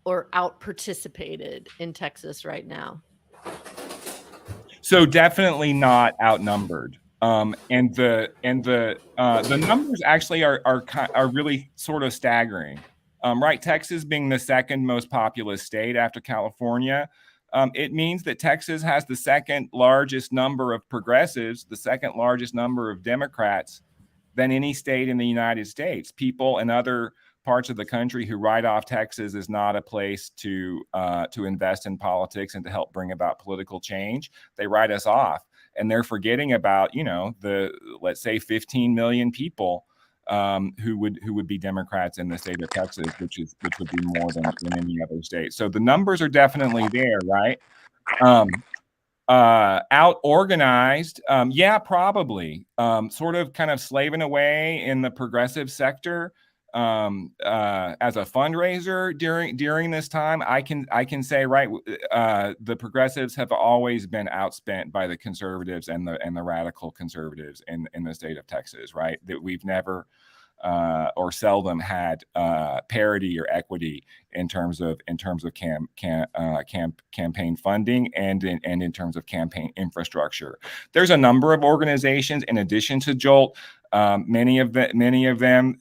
or out participated in Texas right now? So definitely not outnumbered. And the numbers actually are really sort of staggering. Right, Texas being the second most populous state after California, it means that Texas has the second largest number of progressives, the second largest number of Democrats than any state in the United States. People in other parts of the country who write off Texas as not a place to invest in politics and to help bring about political change, they write us off, and they're forgetting about, you know, the, let's say, 15 million people who would be Democrats in the state of Texas, which would be more than in any other state. So the numbers are definitely there, right? Out organized, yeah, probably. Sort of kind of slaving away in the progressive sector as a fundraiser during this time. I can say, right, the progressives have always been outspent by the conservatives and the radical conservatives in the state of Texas, right? That we've never or seldom had parity or equity in terms of campaign funding and in terms of campaign infrastructure. There's a number of organizations in addition to Jolt. Many of them,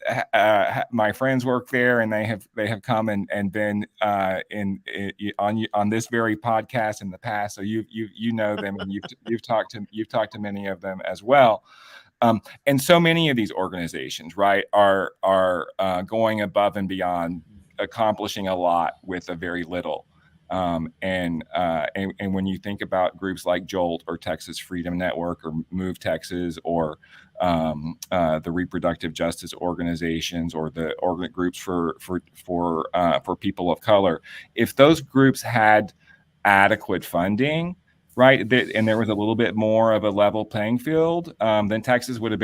my friends work there, and they have come and been on this very podcast in the past. So you know them, and you've talked to many of them as well. And so many of these organizations, right, are going above and beyond, accomplishing a lot with a very little. And when you think about groups like Jolt or Texas Freedom Network or Move Texas or the reproductive justice organizations or the groups for people of color, if those groups had adequate funding, right, and there was a little bit more of a level playing field, then Texas would have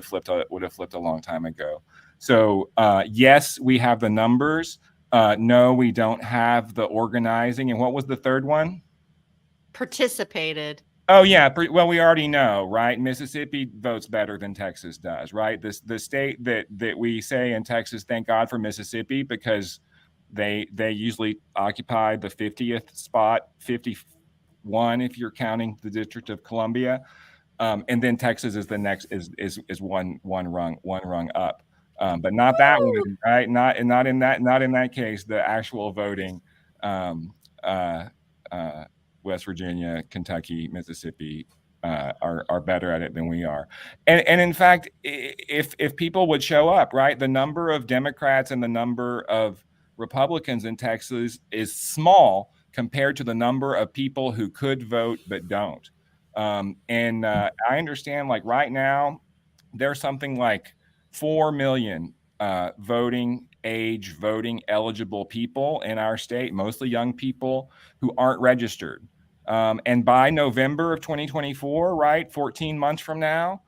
flipped a long time ago. So yes, we have the numbers. No, we don't have the organizing. And what was the third one? Participated. Oh yeah, well, we already know, right? Mississippi votes better than Texas does, right? The state that we say in Texas, thank God for Mississippi, because they usually occupy the 50th spot, 51 if you're counting the District of Columbia, and then Texas is the next is one rung up, but not that one, right? Not in that case. The actual voting, West Virginia, Kentucky, Mississippi are better at it than we are. And in fact, if people would show up, right, the number of Democrats and the number of Republicans in Texas is small compared to the number of people who could vote but don't. And I understand, like right now, there's something like 4 million voting eligible people in our state, mostly young people who aren't registered. And by November of 2024, right, 14 months from now,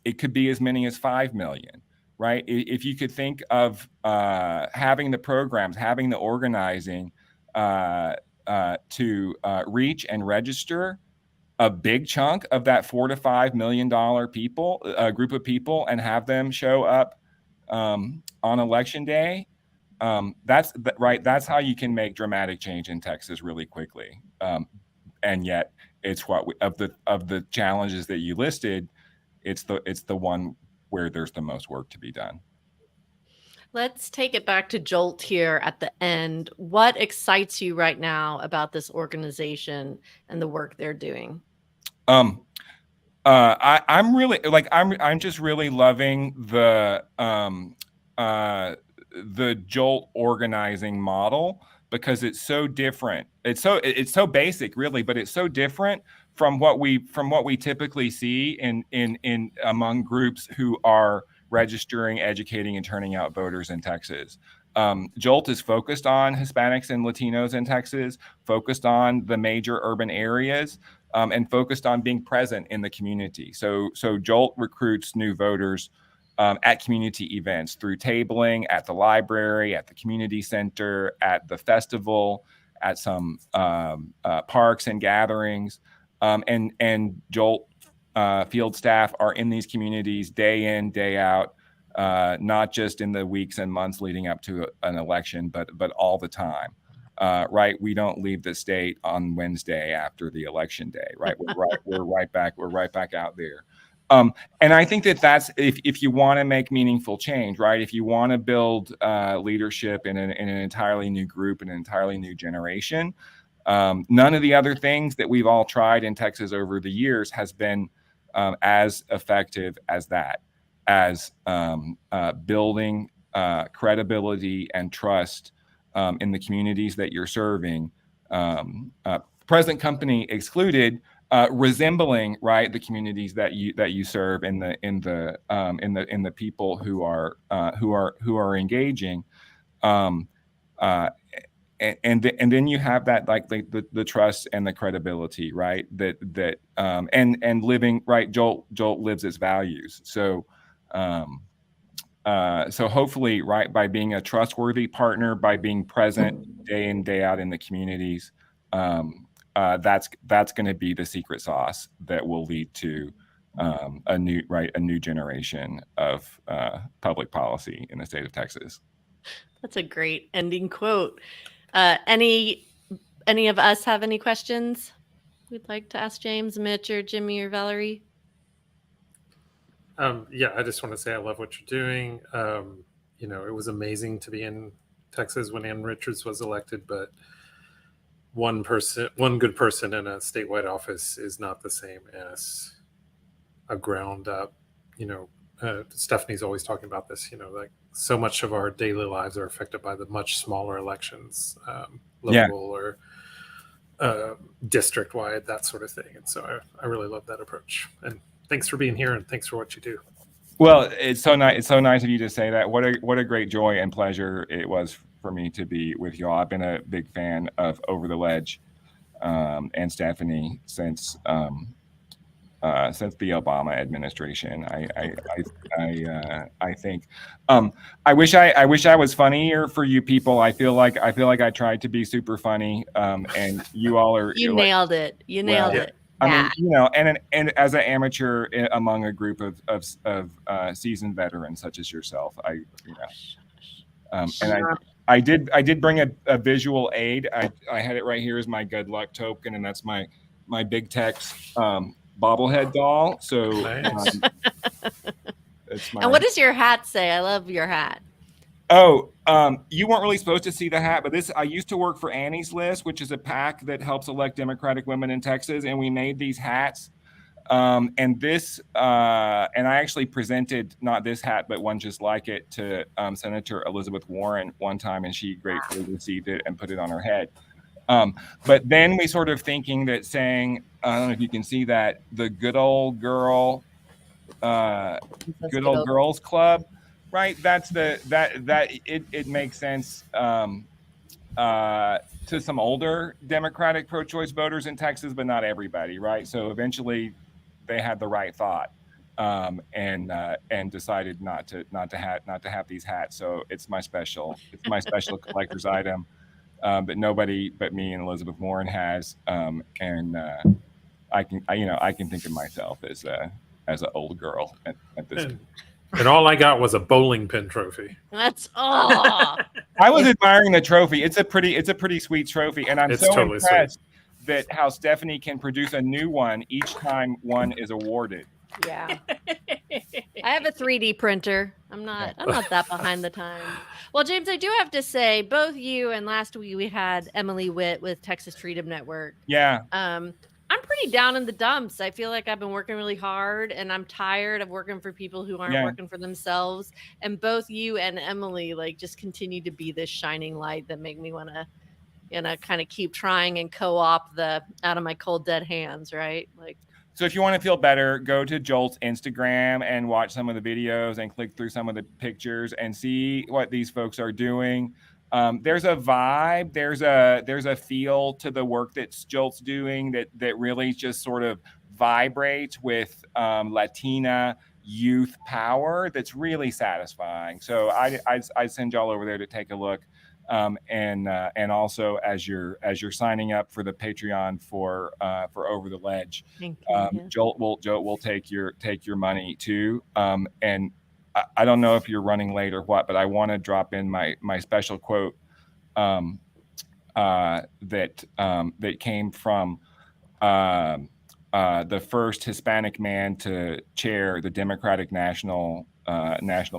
it could be as many as 5 million. Right? If you could think of having the programs, having the organizing to reach and register a big chunk of that $4 to $5 million group of people, and have them show up on election day, that's how you can make dramatic change in Texas really quickly. And yet, it's of the challenges that you listed, it's the one where there's the most work to be done. Let's take it back to Jolt here at the end. What excites you right now about this organization and the work they're doing? I'm just really loving the Jolt organizing model, because it's so different. It's so basic, really, but it's so different from what we typically see in among groups who are registering, educating, and turning out voters in Texas. Jolt is focused on Hispanics and Latinos in Texas, focused on the major urban areas, and focused on being present in the community. So Jolt recruits new voters at community events through tabling at the library, at the community center, at the festival, at some parks and gatherings. And Jolt field staff are in these communities day in, day out, not just in the weeks and months leading up to an election, but all the time. Right, we don't leave the state on Wednesday after the election day. Right, we're right back out there. And I think that's if you want to make meaningful change, right? If you want to build leadership in an entirely new group, an entirely new generation, none of the other things that we've all tried in Texas over the years has been as effective as that, as building credibility and trust in the communities that you're serving, present company excluded, resembling, right, the communities that you serve in the people who are engaging, and then you have that, like the trust and the credibility, right, that and living, right, Jolt lives its values. So so hopefully, right, by being a trustworthy partner, by being present day in, day out in the communities, that's going to be the secret sauce that will lead to a new generation of public policy in the state of Texas. That's a great ending quote. Any of us have any questions we'd like to ask James, Mitch, or Jimmy, or Valerie? Yeah, I just want to say I love what you're doing. It was amazing to be in Texas when Ann Richards was elected, but one good person in a statewide office is not the same as a ground up. Stephanie's always talking about this. Like so much of our daily lives are affected by the much smaller elections, local or district wide, that sort of thing. And so I really love that approach. And thanks for being here, and thanks for what you do. Well, it's so nice. It's so nice of you to say that. What a great joy and pleasure it was for me to be with y'all. I've been a big fan of Over the Ledge and Stephanie since the Obama administration. I think I wish I was funnier for you people. I feel like I tried to be super funny, and you all are. You nailed it. You nailed it. I mean, and as an amateur among a group of seasoned veterans such as yourself, and I did bring a visual aid. I had it right here as my good luck token, and that's my Big Tex bobblehead doll. So, nice. it's my. And what does your hat say? I love your hat. Oh, you weren't really supposed to see the hat, but I used to work for Annie's List, which is a PAC that helps elect Democratic women in Texas, and we made these hats. And I actually presented not this hat, but one just like it to Senator Elizabeth Warren one time, and she gratefully received it and put it on her head. But then we sort of thinking that saying, I don't know if you can see that, the Good Old Girls Club. Right, that's it makes sense to some older Democratic pro-choice voters in Texas, but not everybody, right? So eventually, they had the right thought and decided not to have these hats. So it's my special collector's item that nobody but me and Elizabeth Warren has, and I can think of myself as an old girl at this. And all I got was a bowling pin trophy. That's all. I was admiring the trophy. It's a pretty sweet trophy, and I'm so totally impressed that how Stephanie can produce a new one each time one is awarded. Yeah, I have a 3D printer. I'm not that behind the times. Well, James, I do have to say, both you and last week we had Emily Witt with Texas Freedom Network. Yeah. I'm pretty down in the dumps. I feel like I've been working really hard, and I'm tired of working for people who aren't working for themselves. And both you and Emily just continue to be this shining light that make me want to, kind of keep trying and co-op the out of my cold dead hands, right? So if you want to feel better, go to Jolt's Instagram and watch some of the videos and click through some of the pictures and see what these folks are doing. There's a vibe, there's a feel to the work that Jolt's doing that really just sort of vibrates with Latina youth power that's really satisfying. So I send y'all over there to take a look. And also as you're signing up for the Patreon for Over the Ledge, Thank you. Yeah. Jolt will take your money too. And I don't know if you're running late or what, but I want to drop in my special quote that came from the first Hispanic man to chair the Democratic National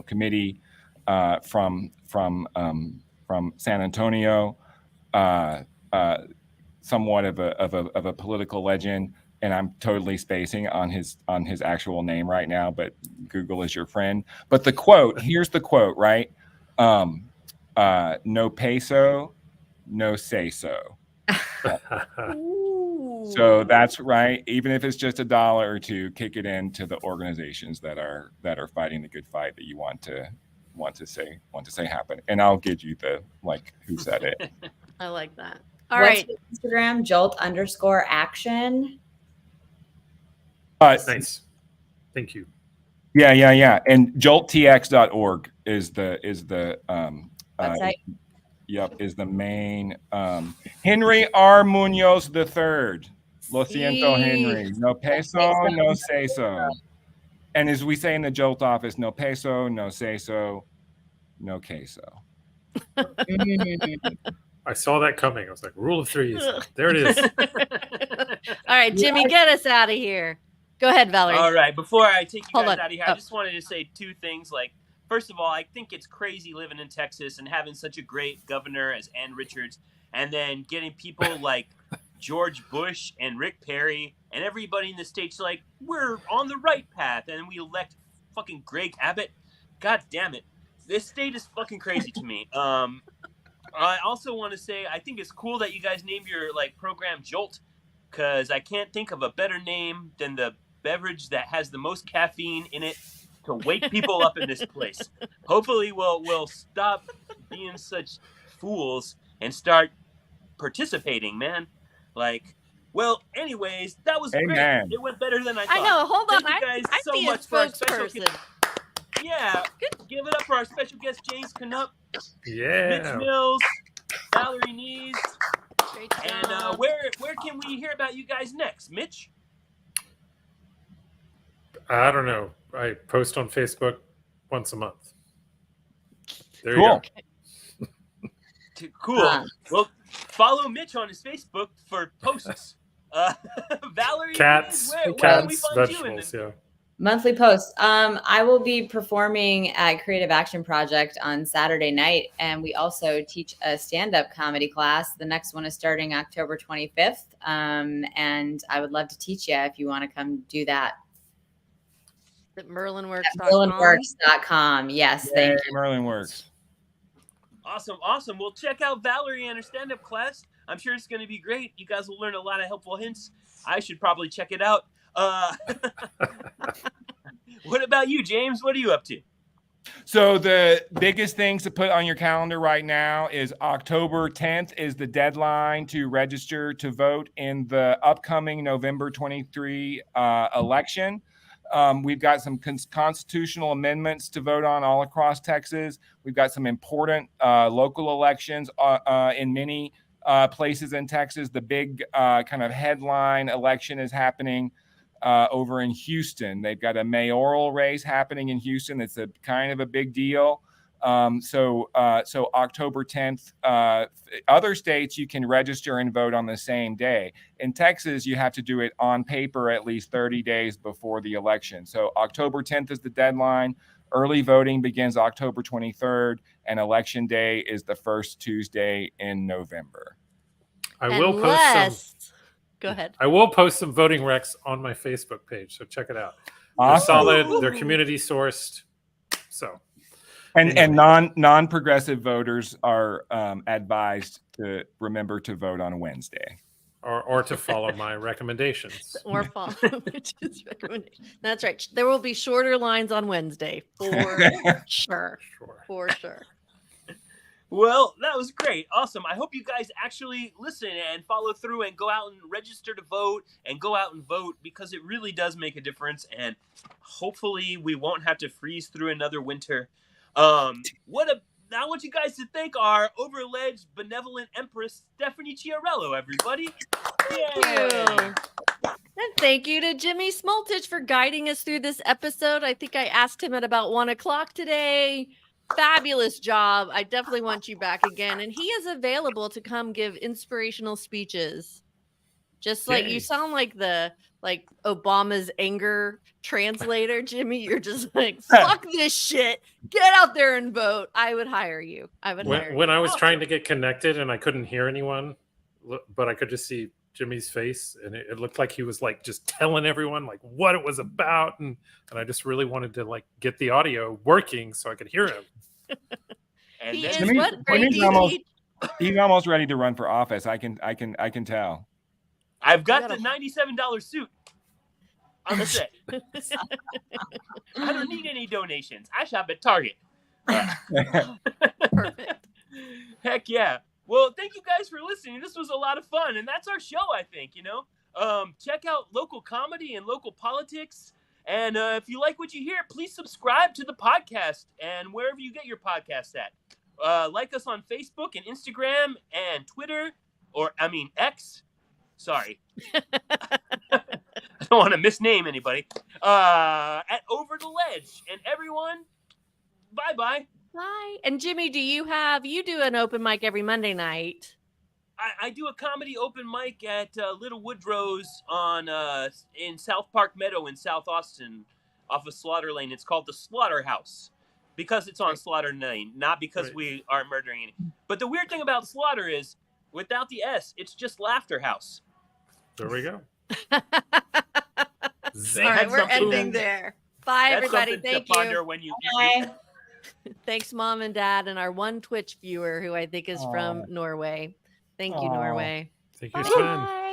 Committee from San Antonio, somewhat of a political legend. And I'm totally spacing on his actual name right now, but Google is your friend. But the quote, here's the quote, right? No peso, no say so. So that's right. Even if it's just $1 or $2, kick it into the organizations that are fighting the good fight that you want to say happen. And I'll give you the who said it. I like that. All What's right. your Instagram? Jolt_action. Nice. Thank you. Yeah. And jolttx.org is the Website. is the main Henry R. Munoz III. Lo siento, Henry. No peso, no say so. And as we say in the Jolt office, no peso, no say so, no queso. I saw that coming. I was like, rule of threes. There it is. All right, Jimmy, get us out of here. Go ahead, Valerie. All right, before I take you Hold guys on. out of here, I just wanted to say two things. First of all, I think it's crazy living in Texas and having such a great governor as Ann Richards, and then getting people like George Bush and Rick Perry and everybody in the state's like, we're on the right path, and we elect fucking Greg Abbott. God damn it. This state is fucking crazy to me. I also want to say I think it's cool that you guys named your program Jolt, because I can't think of a better name than the beverage that has the most caffeine in it to wake people up in this place. Hopefully we'll stop being such fools and start participating, man. Anyways, that was Amen. great. It went better than I thought. I know. Hold on. Thank you guys I so see much a for our special spokesperson. guest. Yeah, give it up for our special guest, James Canup, Yeah. Mitch Mills, Valerie Nees. Great And job. where can we hear about you guys next, Mitch? I don't know. I post on Facebook once a month. There Cool. you go. Cool. Well, follow Mitch on his Facebook for posts. Valerie, Cats, where can we cats, find you in vegetables. the Yeah. Monthly posts. I will be performing at Creative Action Project on Saturday night, and we also teach a stand-up comedy class. The next one is starting October 25th, and I would love to teach you if you want to come do that. At merlinworks.com. merlinworks.com. Yes, thank you. Merlin Works. Awesome. Well, check out Valerie and her stand-up class. I'm sure it's going to be great. You guys will learn a lot of helpful hints. I should probably check it out. What about you, James? What are you up to? So the biggest things to put on your calendar right now is October 10th is the deadline to register to vote in the upcoming November 23 election. We've got some constitutional amendments to vote on all across Texas. We've got some important local elections in many places in Texas. The big kind of headline election is happening over in Houston. They've got a mayoral race happening in Houston. It's a kind of a big deal. So October 10th, other states you can register and vote on the same day. In Texas, you have to do it on paper at least 30 days before the election. So October 10th is the deadline. Early voting begins October 23rd, and election day is the first Tuesday in November. Go ahead. I will post some voting recs on my Facebook page, so check it out. Awesome. They're solid. They're community sourced. So, and non-progressive voters are advised to remember to vote on Wednesday, or to follow my recommendations. Or follow Mitch's recommendation. That's right. There will be shorter lines on Wednesday for sure. For sure. Well, that was great. Awesome. I hope you guys actually listen and follow through and go out and register to vote and go out and vote, because it really does make a difference. And hopefully we won't have to freeze through another winter. What I want you guys to thank our over-alleged benevolent Empress, Stephanie Chiarello, everybody. Thank you. And thank you to Jimmy Smoltich for guiding us through this episode. I think I asked him at about 1:00 today. Fabulous job. I definitely want you back again. And he is available to come give inspirational speeches. Just like you Yay. sound like Obama's anger translator, Jimmy. You're just like, fuck this shit. Get out there and vote. I would hire you. When I was trying to get connected and I couldn't hear anyone, but I could just see Jimmy's face, and it looked like he was like just telling everyone like what it was about, and I just really wanted to like get the audio working so I could hear him. And He then is Jimmy- what grade Jimmy's do you almost- teach? He's almost ready to run for office. I can tell. I've got You the gotta- $97 suit. I'm set. I don't need any donations. I shop at Target. Perfect. Heck yeah. Well, thank you guys for listening. This was a lot of fun, and that's our show, I think, check out local comedy and local politics. And if you like what you hear, please subscribe to the podcast and wherever you get your podcast at. Like us on Facebook and Instagram and Twitter, X. Sorry. I don't want to misname anybody. At Over the Ledge. And everyone, bye-bye. Bye. And Jimmy, you do an open mic every Monday night? I do a comedy open mic at Little Woodrow's in South Park Meadow in South Austin off of Slaughter Lane. It's called the Slaughterhouse because it's on Slaughter Lane, not because we aren't murdering any. But the weird thing about Slaughter is without the S, it's just Laughter House. There we go. All right, we're something ending there. Bye, That's everybody. something Thank to ponder you. when you Bye. Thanks, Mom and Dad, and our one Twitch viewer who I think is from Norway. Thank you, Aw. Norway. Thank you, Sven. Bye.